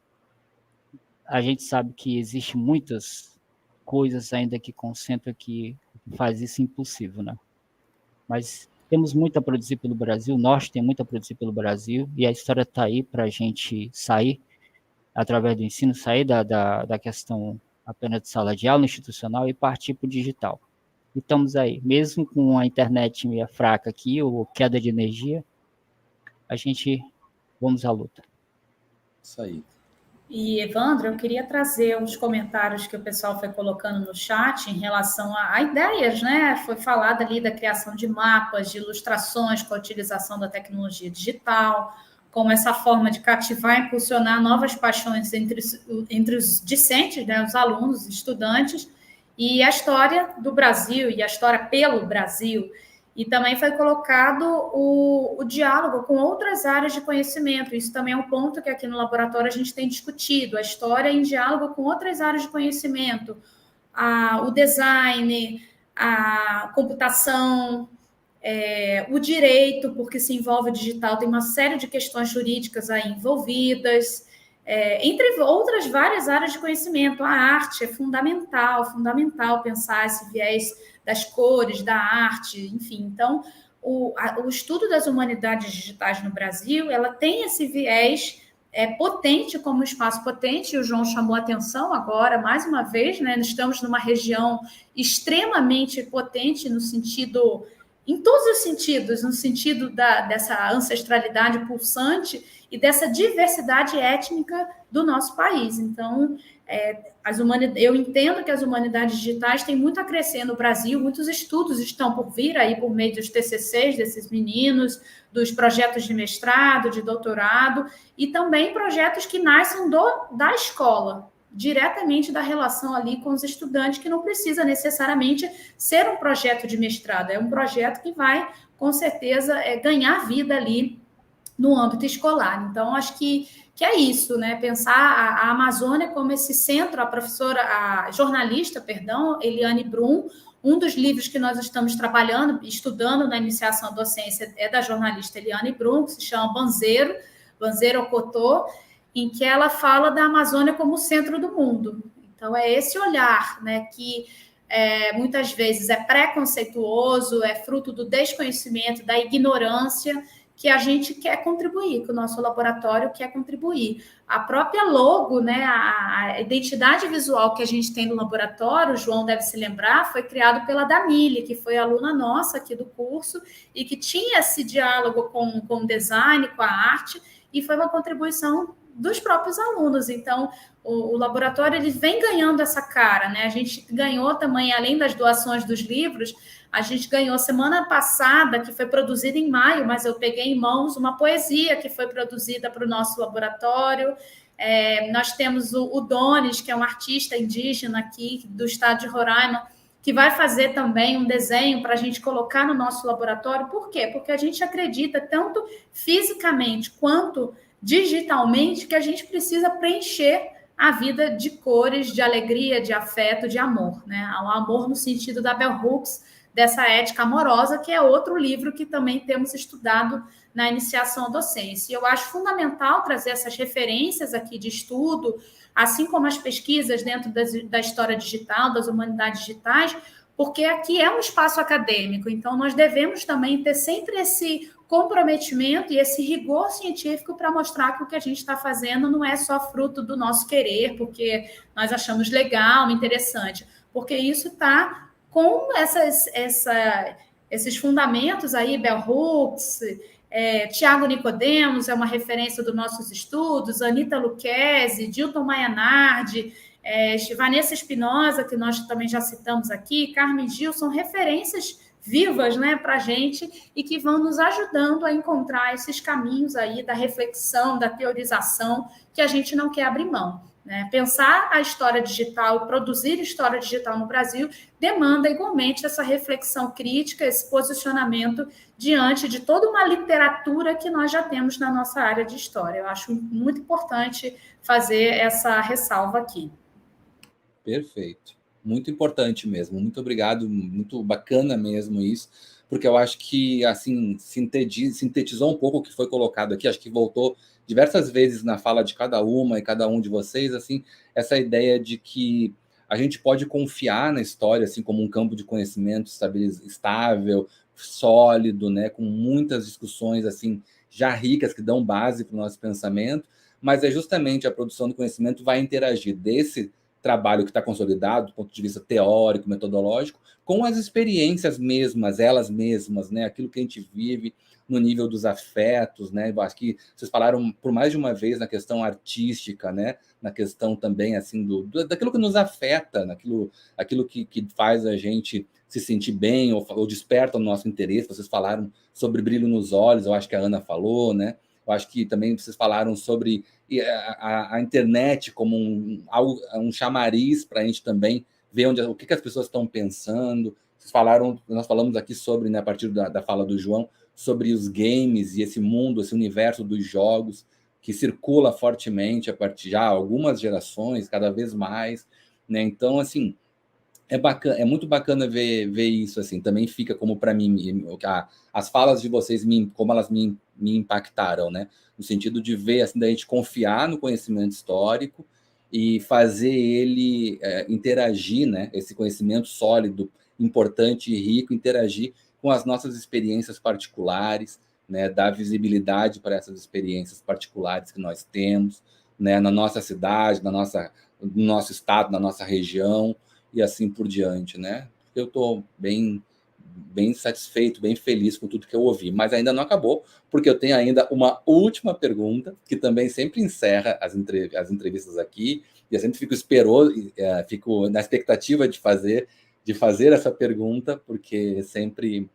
a gente sabe que existe muitas coisas ainda que concentram que faz isso impossível, né? Mas temos muito a produzir pelo Brasil, o Norte tem muito a produzir pelo Brasil, e a história está aí para a gente sair, através do ensino, sair da questão apenas de sala de aula institucional e partir para o digital. E estamos aí, mesmo com a internet meio fraca aqui, ou queda de energia, a gente vamos à luta. Isso aí. E, Evandro, eu queria trazer uns comentários que o pessoal foi colocando no chat em relação a ideias, né? Foi falado ali da criação de mapas, de ilustrações com a utilização da tecnologia digital, como essa forma de cativar e impulsionar novas paixões entre os discentes, né? Os alunos, os estudantes, e a história do Brasil e a história pelo Brasil. E também foi colocado o diálogo com outras áreas de conhecimento. Isso também é um ponto que aqui no laboratório a gente tem discutido, a história em diálogo com outras áreas de conhecimento, o design, a computação, o direito, porque se envolve o digital, tem uma série de questões jurídicas aí envolvidas, entre outras várias áreas de conhecimento. A arte é fundamental pensar esse viés das cores, da arte, enfim. Então, o estudo das humanidades digitais no Brasil, ela tem esse viés potente como um espaço potente, e o João chamou a atenção agora, mais uma vez, né? Estamos numa região extremamente potente no sentido, em todos os sentidos, no sentido dessa ancestralidade pulsante e dessa diversidade étnica do nosso país. Então, eu entendo que as humanidades digitais têm muito a crescer no Brasil, muitos estudos estão por vir aí por meio dos TCCs desses meninos, dos projetos de mestrado, de doutorado, e também projetos que nascem da escola, diretamente da relação ali com os estudantes, que não precisa necessariamente ser um projeto de mestrado, é um projeto que vai, com certeza, ganhar vida ali no âmbito escolar. Então, acho que é isso, né? Pensar a Amazônia como esse centro, a jornalista, Eliane Brum, um dos livros que nós estamos trabalhando, estudando na iniciação à docência, é da jornalista Eliane Brum, que se chama Banzeiro Ocotô, em que ela fala da Amazônia como o centro do mundo. Então, é esse olhar, né, que muitas vezes é preconceituoso, é fruto do desconhecimento, da ignorância, que a gente quer contribuir, que o nosso laboratório quer contribuir. A própria logo, né, a identidade visual que a gente tem no laboratório, o João deve se lembrar, foi criado pela Damile, que foi aluna nossa aqui do curso, e que tinha esse diálogo com o design, com a arte, e foi uma contribuição dos próprios alunos. Então, o laboratório ele vem ganhando essa cara, né? A gente ganhou também, além das doações dos livros, a gente ganhou semana passada, que foi produzida em maio, mas eu peguei em mãos uma poesia que foi produzida para o nosso laboratório. Nós temos o Donis, que é um artista indígena aqui do estado de Roraima, que vai fazer também um desenho para a gente colocar no nosso laboratório. Por quê? Porque a gente acredita, tanto fisicamente quanto digitalmente, que a gente precisa preencher a vida de cores, de alegria, de afeto, de amor, né? O amor no sentido da Bell Hooks, dessa ética amorosa, que é outro livro que também temos estudado na iniciação à docência. E eu acho fundamental trazer essas referências aqui de estudo, assim como as pesquisas dentro da história digital, das humanidades digitais, porque aqui é um espaço acadêmico, então nós devemos também ter sempre esse comprometimento e esse rigor científico para mostrar que o que a gente está fazendo não é só fruto do nosso querer, porque nós achamos legal, interessante, porque isso está com esses fundamentos aí, Bell Hooks, Tiago Nicodemos é uma referência dos nossos estudos, Anita Lucchesi, Dilton Mayanardi, Vanessa Espinosa, que nós também já citamos aqui, Carmen Gil, são referências vivas, né, para a gente e que vão nos ajudando a encontrar esses caminhos aí da reflexão, da teorização, que a gente não quer abrir mão. Né? Pensar a história digital e produzir história digital no Brasil demanda igualmente essa reflexão crítica, esse posicionamento diante de toda uma literatura que nós já temos na nossa área de história. Eu acho muito importante fazer essa ressalva aqui. Perfeito. Muito importante mesmo. Muito obrigado. Muito bacana mesmo isso, porque eu acho que assim sintetizou um pouco o que foi colocado aqui. Acho que voltou diversas vezes na fala de cada uma e cada um de vocês, assim, essa ideia de que a gente pode confiar na história, assim, como um campo de conhecimento estável, sólido, né, com muitas discussões, assim, já ricas, que dão base para o nosso pensamento, mas é justamente a produção do conhecimento vai interagir desse trabalho que está consolidado, do ponto de vista teórico, metodológico, com as experiências mesmas, elas mesmas, né, aquilo que a gente vive, no nível dos afetos, né? Eu acho que vocês falaram por mais de uma vez na questão artística, né? Na questão também assim daquilo que nos afeta, aquilo que faz a gente se sentir bem ou desperta o nosso interesse. Vocês falaram sobre brilho nos olhos, eu acho que a Ana falou, né? Eu acho que também vocês falaram sobre a internet como um chamariz para a gente também ver o que as pessoas estão pensando. Nós falamos aqui sobre, né, a partir da fala do João, sobre os games e esse mundo, esse universo dos jogos que circula fortemente a partir já algumas gerações, cada vez mais, né? Então, assim, é muito bacana ver isso, assim. Também fica como para mim as falas de vocês como elas me impactaram, né? No sentido de ver, assim, da gente confiar no conhecimento histórico e fazer ele interagir, né? Esse conhecimento sólido, importante e rico, interagir com as nossas experiências particulares, né, dar visibilidade para essas experiências particulares que nós temos, né, na nossa cidade, no nosso estado, na nossa região, e assim por diante, né? Eu estou bem satisfeito, bem feliz com tudo que eu ouvi, mas ainda não acabou, porque eu tenho ainda uma última pergunta, que também sempre encerra as entrevistas aqui, e eu sempre fico na expectativa de fazer essa pergunta, porque sempre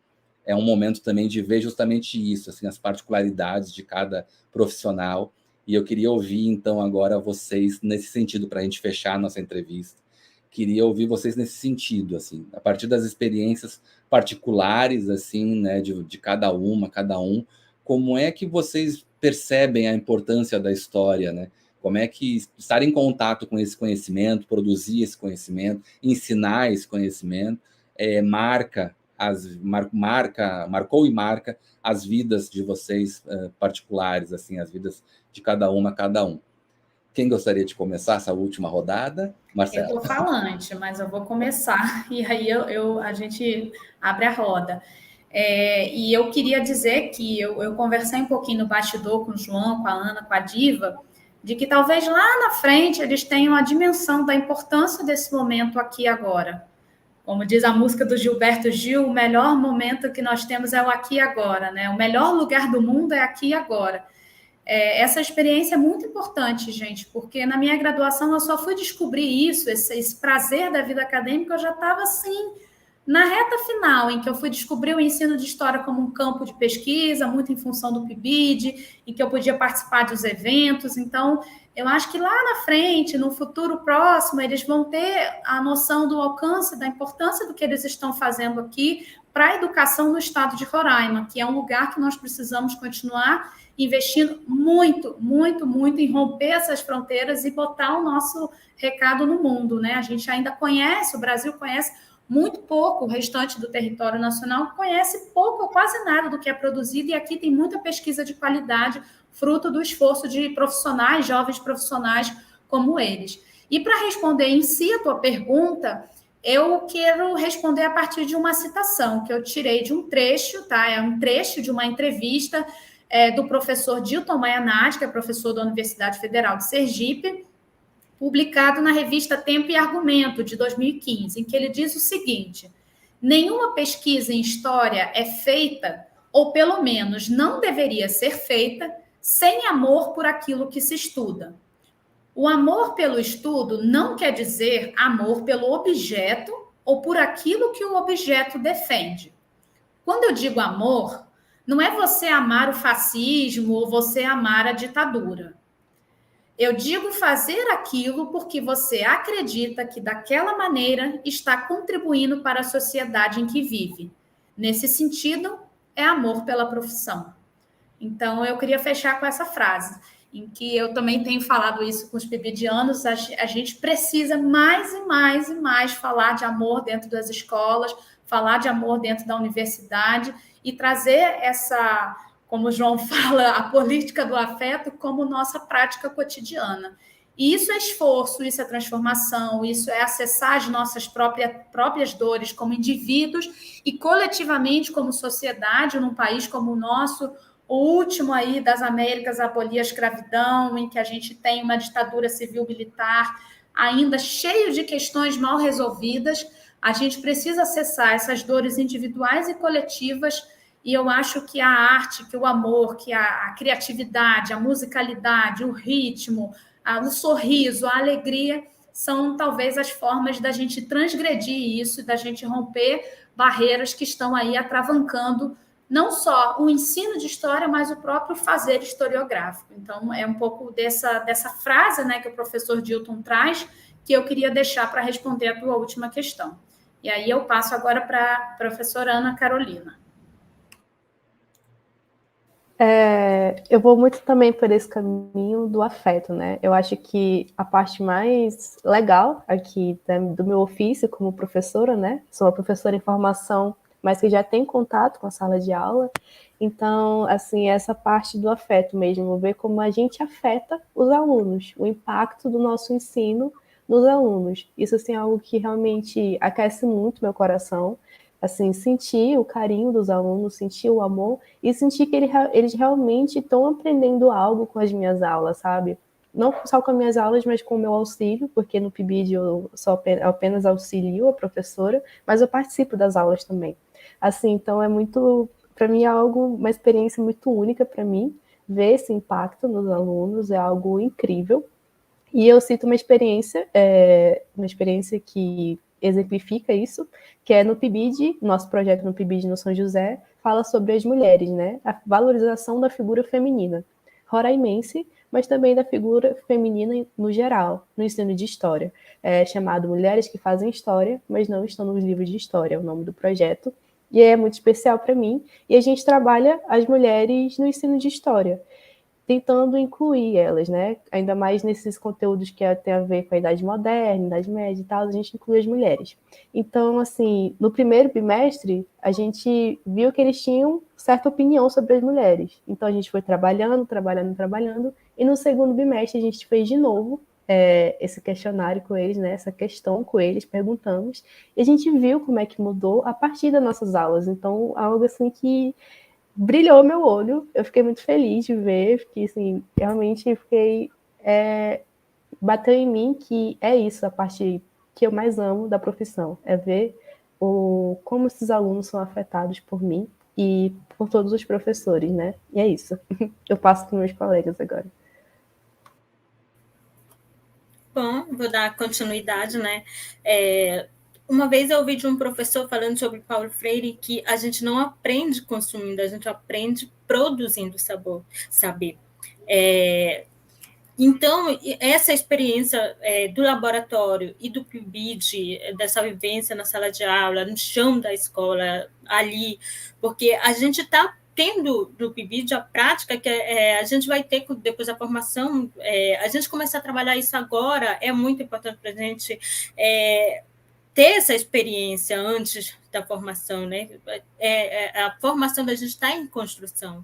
é um momento também de ver justamente isso, assim, as particularidades de cada profissional, e eu queria ouvir, então, agora vocês nesse sentido, para a gente fechar a nossa entrevista. Queria ouvir vocês nesse sentido, assim, a partir das experiências particulares, assim, né, de cada um, como é que vocês percebem a importância da história, né? Como é que estar em contato com esse conhecimento, produzir esse conhecimento, ensinar esse conhecimento, marcou e marca as vidas de vocês particulares, assim, as vidas de cada um. Quem gostaria de começar essa última rodada? Marcelo. Eu estou falante, mas eu vou começar, e aí a gente abre a roda. E eu queria dizer que eu conversei um pouquinho no bastidor com o João, com a Ana, com a Diva, de que talvez lá na frente eles tenham a dimensão da importância desse momento aqui e agora. Como diz a música do Gilberto Gil, o melhor momento que nós temos é o aqui e agora, né? O melhor lugar do mundo é aqui e agora. Essa experiência é muito importante, gente, porque na minha graduação eu só fui descobrir isso, esse prazer da vida acadêmica, eu já estava assim, na reta final, em que eu fui descobrir o ensino de história como um campo de pesquisa, muito em função do PIBID, em que eu podia participar dos eventos. Então, eu acho que lá na frente, no futuro próximo, eles vão ter a noção do alcance, da importância do que eles estão fazendo aqui para a educação no estado de Roraima, que é um lugar que nós precisamos continuar investindo muito, muito, muito em romper essas fronteiras e botar o nosso recado no mundo, né? A gente ainda conhece, o Brasil conhece muito pouco, o restante do território nacional conhece pouco ou quase nada do que é produzido, e aqui tem muita pesquisa de qualidade, fruto do esforço de profissionais, jovens profissionais como eles. E para responder em si a tua pergunta, eu quero responder a partir de uma citação que eu tirei de um trecho, tá? É um trecho de uma entrevista do professor Dilton Maianati, que é professor da Universidade Federal de Sergipe, publicado na revista Tempo e Argumento, de 2015, em que ele diz o seguinte: nenhuma pesquisa em história é feita, ou pelo menos não deveria ser feita, sem amor por aquilo que se estuda. O amor pelo estudo não quer dizer amor pelo objeto ou por aquilo que o objeto defende. Quando eu digo amor, não é você amar o fascismo ou você amar a ditadura. Eu digo fazer aquilo porque você acredita que daquela maneira está contribuindo para a sociedade em que vive. Nesse sentido, é amor pela profissão. Então, eu queria fechar com essa frase, em que eu também tenho falado isso com os pibidianos. A gente precisa mais e mais e mais falar de amor dentro das escolas, falar de amor dentro da universidade e trazer essa, como o João fala, a política do afeto como nossa prática cotidiana. E isso é esforço, isso é transformação, isso é acessar as nossas próprias dores como indivíduos e coletivamente como sociedade, num país como o nosso, o último aí das Américas a abolir a escravidão, em que a gente tem uma ditadura civil-militar ainda cheio de questões mal resolvidas. A gente precisa acessar essas dores individuais e coletivas, e eu acho que a arte, que o amor, que a criatividade, a musicalidade, o ritmo, o sorriso, a alegria, são talvez as formas da gente transgredir isso, da gente romper barreiras que estão aí atravancando não só o ensino de história, mas o próprio fazer historiográfico. Então, é um pouco dessa frase, né, que o professor Dilton traz, que eu queria deixar para responder a tua última questão. E aí eu passo agora para a professora Ana Carolina. Eu vou muito também por esse caminho do afeto, né? Eu acho que a parte mais legal aqui do meu ofício como professora, né? Sou uma professora em formação, mas que já tem contato com a sala de aula. Então, assim, essa parte do afeto mesmo, ver como a gente afeta os alunos, o impacto do nosso ensino nos alunos. Isso, assim, é algo que realmente aquece muito meu coração. Assim, sentir o carinho dos alunos, sentir o amor e sentir que eles realmente estão aprendendo algo com as minhas aulas, sabe? Não só com as minhas aulas, mas com o meu auxílio, porque no PIBID eu apenas auxilio a professora, mas eu participo das aulas também. Assim, então é muito, para mim é uma experiência muito única para mim, ver esse impacto nos alunos, é algo incrível. E eu cito uma experiência que exemplifica isso, que é no PIBID, nosso projeto no PIBID no São José, fala sobre as mulheres, né? A valorização da figura feminina, roraimense, mas também da figura feminina no geral, no ensino de história. É chamado Mulheres que Fazem História, mas não estão nos livros de história, é o nome do projeto. E é muito especial para mim. E a gente trabalha as mulheres no ensino de história, tentando incluir elas, né? Ainda mais nesses conteúdos que tem a ver com a Idade Moderna, Idade Média e tal, a gente inclui as mulheres. Então, assim, no primeiro bimestre, a gente viu que eles tinham certa opinião sobre as mulheres. Então, a gente foi trabalhando, e no segundo bimestre a gente fez de novo esse questionário com eles, né? Essa questão com eles, perguntamos, e a gente viu como é que mudou a partir das nossas aulas. Então, algo assim que brilhou meu olho, eu fiquei muito feliz de ver, fiquei assim, realmente fiquei, bateu em mim que é isso, a parte que eu mais amo da profissão, é ver como esses alunos são afetados por mim e por todos os professores, né? E é isso. Eu passo para os meus colegas agora. Bom, vou dar continuidade, né? Uma vez eu ouvi de um professor falando sobre Paulo Freire que a gente não aprende consumindo, a gente aprende produzindo saber. Então, essa experiência do laboratório e do PIBID, dessa vivência na sala de aula, no chão da escola, ali, porque a gente está tendo do PIBID a prática que a gente vai ter depois da formação, a gente começar a trabalhar isso agora é muito importante para a gente ter essa experiência antes da formação, né? A formação da gente está em construção.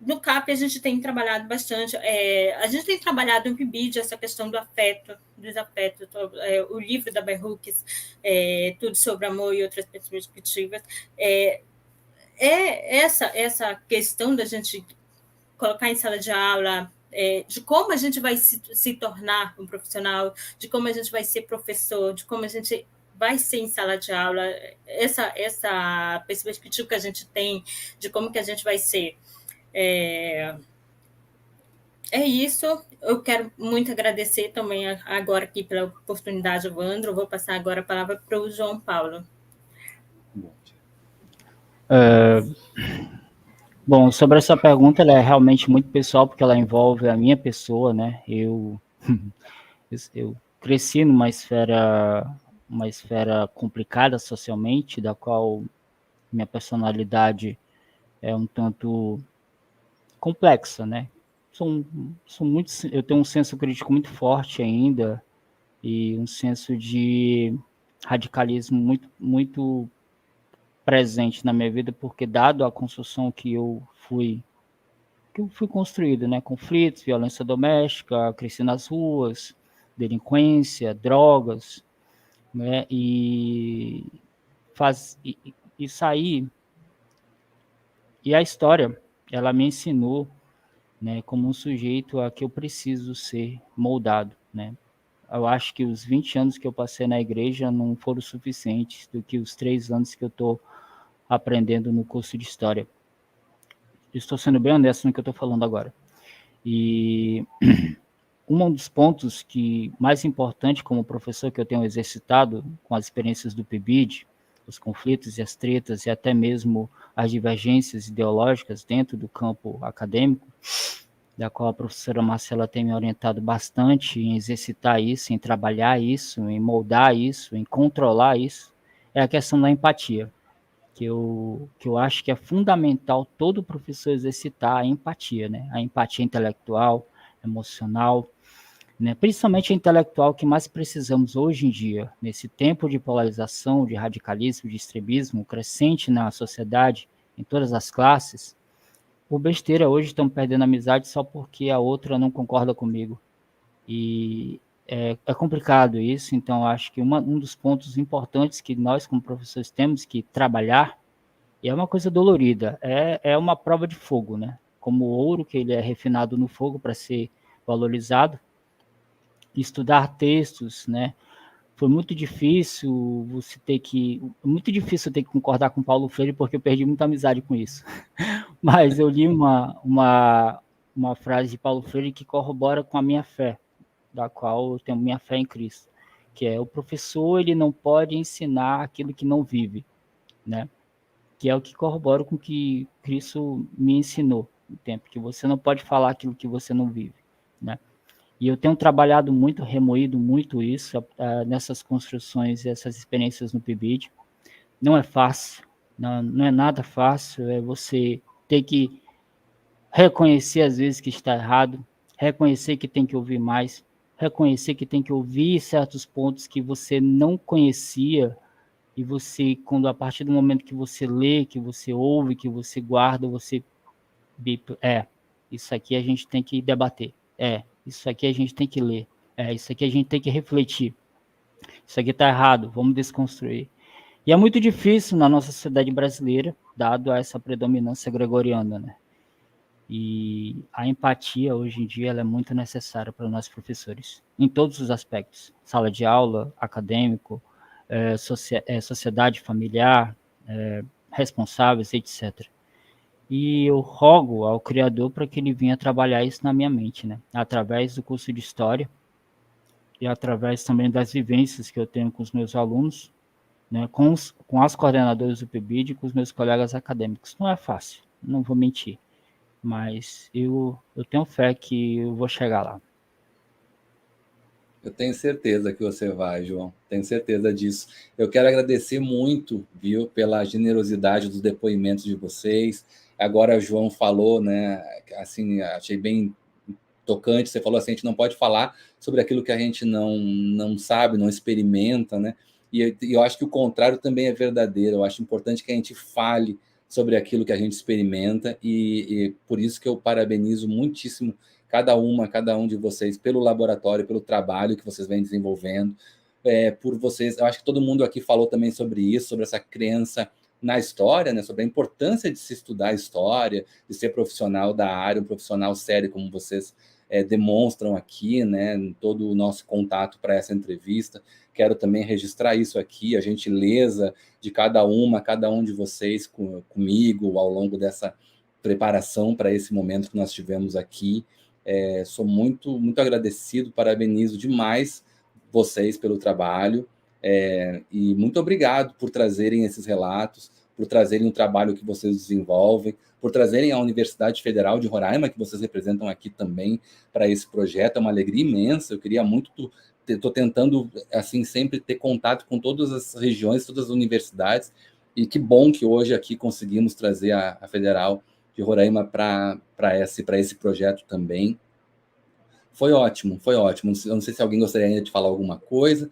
No CAP, a gente tem trabalhado bastante. A gente tem trabalhado no PIBID essa questão do afeto, dos afetos, o livro da Berruques, Tudo sobre Amor e Outras Perspectivas. Essa questão da gente colocar em sala de aula, de como a gente vai se tornar um profissional, de como a gente vai ser professor, de como a gente vai ser em sala de aula, essa perspectiva que a gente tem de como que a gente vai ser. É isso. Eu quero muito agradecer também agora aqui pela oportunidade, Evandro. Vou passar agora a palavra para o João Paulo. Bom, sobre essa pergunta, ela é realmente muito pessoal, porque ela envolve a minha pessoa, né? Eu cresci numa esfera complicada socialmente, da qual minha personalidade é um tanto complexa, né? Eu tenho um senso crítico muito forte ainda e um senso de radicalismo muito, muito presente na minha vida, porque dado a construção que eu fui construído, né? Conflitos, violência doméstica, cresci nas ruas, delinquência, drogas, né? E sair. E a história, ela me ensinou, né, como um sujeito a que eu preciso ser moldado, né? Eu acho que os 20 anos que eu passei na igreja não foram suficientes do que os 3 anos que eu estou aprendendo no curso de História. Estou sendo bem honesto no que eu estou falando agora. E um dos pontos mais importante como professor que eu tenho exercitado com as experiências do PIBID, os conflitos e as tretas e até mesmo as divergências ideológicas dentro do campo acadêmico, da qual a professora Marcela tem me orientado bastante em exercitar isso, em trabalhar isso, em moldar isso, em controlar isso, é a questão da empatia, que eu acho que é fundamental todo professor exercitar a empatia, né? A empatia intelectual, emocional, né? Principalmente a intelectual que mais precisamos hoje em dia, nesse tempo de polarização, de radicalismo, de extremismo crescente na sociedade, em todas as classes. Por besteira, hoje estamos perdendo amizade só porque a outra não concorda comigo. E É complicado isso, então acho que um dos pontos importantes que nós, como professores, temos que trabalhar, e é uma coisa dolorida, é uma prova de fogo, né? Como o ouro, que ele é refinado no fogo para ser valorizado, estudar textos, né? Foi muito difícil muito difícil ter que concordar com Paulo Freire, porque eu perdi muita amizade com isso. Mas eu li uma frase de Paulo Freire que corrobora com a minha fé, da qual eu tenho minha fé em Cristo, que é: o professor, ele não pode ensinar aquilo que não vive, né? Que é o que corrobora com o que Cristo me ensinou no tempo, que você não pode falar aquilo que você não vive, né? E eu tenho trabalhado muito, remoído muito isso nessas construções e essas experiências no PIBID. Não é fácil, não é nada fácil, é você ter que reconhecer às vezes que está errado, reconhecer que tem que ouvir mais, reconhecer que tem que ouvir certos pontos que você não conhecia, e você, quando a partir do momento que você lê, que você ouve, que você guarda, você isso aqui a gente tem que debater, isso aqui a gente tem que ler, isso aqui a gente tem que refletir, isso aqui está errado, vamos desconstruir. E é muito difícil na nossa sociedade brasileira, dado a essa predominância gregoriana, né? E a empatia, hoje em dia, ela é muito necessária para nós professores, em todos os aspectos, sala de aula, acadêmico, sociedade familiar, responsáveis, etc. E eu rogo ao Criador para que ele venha trabalhar isso na minha mente, né? Através do curso de História e através também das vivências que eu tenho com os meus alunos, né? Com as coordenadoras do PIBID e com os meus colegas acadêmicos. Não é fácil, não vou mentir, mas eu tenho fé que eu vou chegar lá. Eu tenho certeza que você vai, João. Tenho certeza disso. Eu quero agradecer muito, viu, pela generosidade dos depoimentos de vocês. Agora o João falou, né, assim, achei bem tocante. Você falou assim, a gente não pode falar sobre aquilo que a gente não sabe, não experimenta, né? E eu acho que o contrário também é verdadeiro. Eu acho importante que a gente fale sobre aquilo que a gente experimenta e por isso que eu parabenizo muitíssimo cada um de vocês pelo laboratório, pelo trabalho que vocês vêm desenvolvendo, por vocês. Eu acho que todo mundo aqui falou também sobre isso, sobre essa crença na história, né, sobre a importância de se estudar a história, de ser profissional da área, um profissional sério, como vocês demonstram aqui, né, em todo o nosso contato para essa entrevista. Quero também registrar isso aqui, a gentileza de cada um de vocês comigo ao longo dessa preparação para esse momento que nós tivemos aqui. Sou muito, muito agradecido, parabenizo demais vocês pelo trabalho, e muito obrigado por trazerem esses relatos, por trazerem o trabalho que vocês desenvolvem, por trazerem a Universidade Federal de Roraima, que vocês representam aqui também, para esse projeto. É uma alegria imensa. Eu queria muito, estou tentando assim sempre ter contato com todas as regiões, todas as universidades, e que bom que hoje aqui conseguimos trazer a Federal de Roraima para esse projeto também. Foi ótimo, foi ótimo. Eu não sei se alguém gostaria ainda de falar alguma coisa.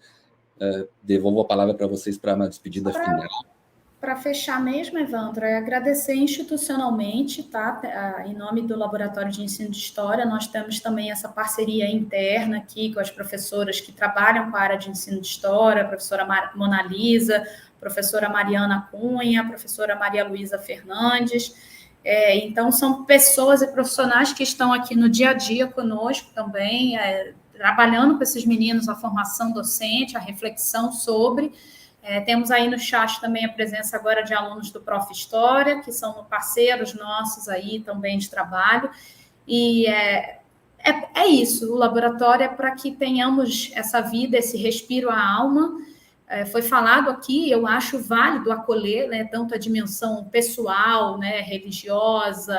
Devolvo a palavra para vocês para uma despedida final. Para fechar mesmo, Evandro, agradecer institucionalmente, tá? Em nome do Laboratório de Ensino de História, nós temos também essa parceria interna aqui com as professoras que trabalham com a área de ensino de história, a professora Mona Lisa, a professora Mariana Cunha, a professora Maria Luísa Fernandes. Então, são pessoas e profissionais que estão aqui no dia a dia conosco também, trabalhando com esses meninos a formação docente, a reflexão sobre. Temos aí no chat também a presença agora de alunos do Prof. História, que são parceiros nossos aí também de trabalho, e é isso, o laboratório é para que tenhamos essa vida, esse respiro à alma. Foi falado aqui, eu acho válido acolher, né, tanto a dimensão pessoal, né, religiosa,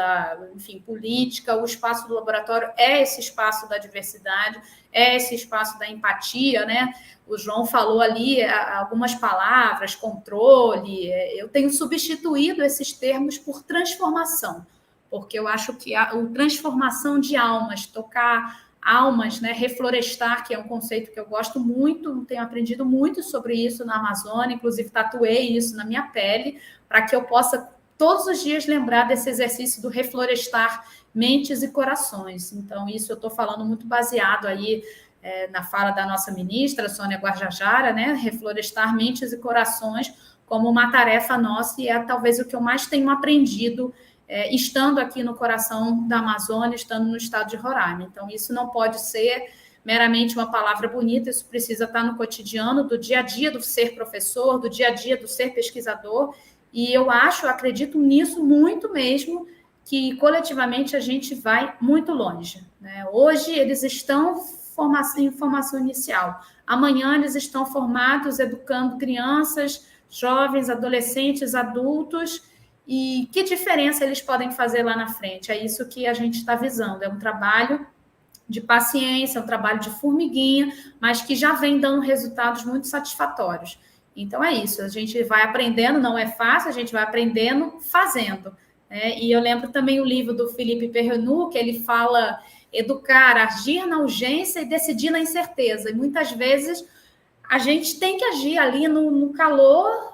enfim, política. O espaço do laboratório é esse espaço da diversidade, é esse espaço da empatia, né? O João falou ali algumas palavras, controle. Eu tenho substituído esses termos por transformação, porque eu acho que a transformação de almas, tocar almas, né, reflorestar, que é um conceito que eu gosto muito, tenho aprendido muito sobre isso na Amazônia, inclusive tatuei isso na minha pele, para que eu possa todos os dias lembrar desse exercício do reflorestar mentes e corações. Então, isso eu estou falando muito baseado aí na fala da nossa ministra, Sônia Guajajara, né, reflorestar mentes e corações como uma tarefa nossa, e é talvez o que eu mais tenho aprendido estando aqui no coração da Amazônia, estando no estado de Roraima. Então, isso não pode ser meramente uma palavra bonita, isso precisa estar no cotidiano, do dia a dia do ser professor, do dia a dia do ser pesquisador, e eu acredito nisso muito mesmo, que coletivamente a gente vai muito longe, né? Hoje eles estão em formação inicial, amanhã eles estão formados educando crianças, jovens, adolescentes, adultos, e que diferença eles podem fazer lá na frente? É isso que a gente está visando, é um trabalho de paciência, um trabalho de formiguinha, mas que já vem dando resultados muito satisfatórios. Então é isso, a gente vai aprendendo, não é fácil, a gente vai aprendendo fazendo. E eu lembro também o livro do Philippe Perrenoud, que ele fala educar, agir na urgência e decidir na incerteza. E muitas vezes a gente tem que agir ali no calor,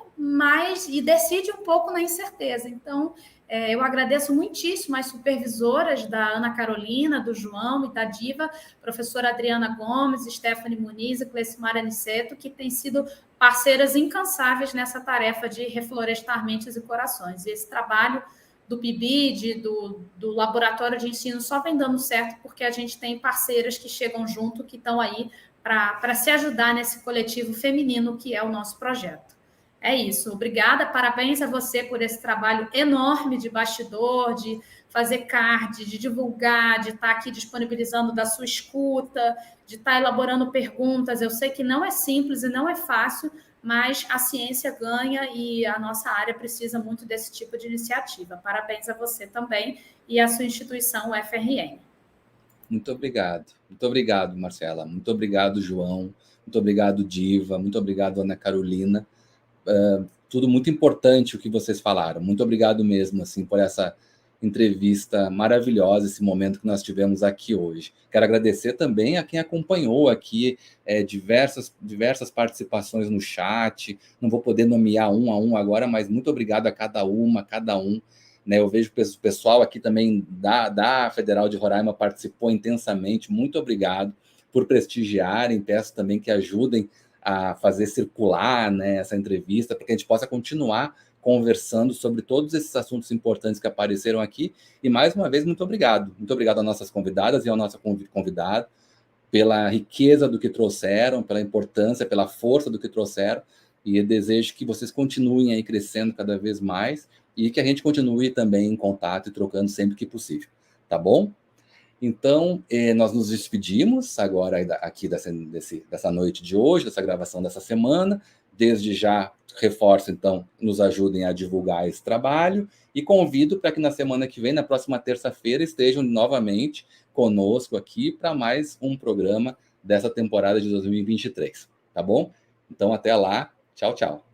e decide um pouco na incerteza. Então, eu agradeço muitíssimo as supervisoras da Ana Carolina, do João e da Diva, professora Adriana Gomes, Stephanie Muniz e Clecimar Aniceto, que têm sido parceiras incansáveis nessa tarefa de reflorestar mentes e corações. E esse trabalho do PIBID, do Laboratório de Ensino, só vem dando certo porque a gente tem parceiras que chegam junto, que estão aí para se ajudar nesse coletivo feminino que é o nosso projeto. É isso, obrigada, parabéns a você por esse trabalho enorme de bastidor, de fazer card, de divulgar, de estar aqui disponibilizando da sua escuta, de estar elaborando perguntas. Eu sei que não é simples e não é fácil, mas a ciência ganha e a nossa área precisa muito desse tipo de iniciativa. Parabéns a você também e à sua instituição, o FRN. Muito obrigado, Marcela, muito obrigado, João, muito obrigado, Diva, muito obrigado, Ana Carolina. Tudo muito importante o que vocês falaram. Muito obrigado mesmo, assim, por essa entrevista maravilhosa, esse momento que nós tivemos aqui hoje. Quero agradecer também a quem acompanhou aqui diversas participações no chat. Não vou poder nomear um a um agora, mas muito obrigado a cada um. Né? Eu vejo o pessoal aqui também da Federal de Roraima participou intensamente. Muito obrigado por prestigiarem. Peço também que ajudem a fazer circular, né, essa entrevista, para que a gente possa continuar conversando sobre todos esses assuntos importantes que apareceram aqui. E, mais uma vez, muito obrigado. Muito obrigado às nossas convidadas e ao nosso convidado pela riqueza do que trouxeram, pela importância, pela força do que trouxeram. E eu desejo que vocês continuem aí crescendo cada vez mais e que a gente continue também em contato e trocando sempre que possível. Tá bom? Então, nós nos despedimos agora aqui dessa noite de hoje, dessa gravação dessa semana. Desde já, reforço, então, nos ajudem a divulgar esse trabalho e convido para que na semana que vem, na próxima terça-feira, estejam novamente conosco aqui para mais um programa dessa temporada de 2023, tá bom? Então, até lá. Tchau, tchau.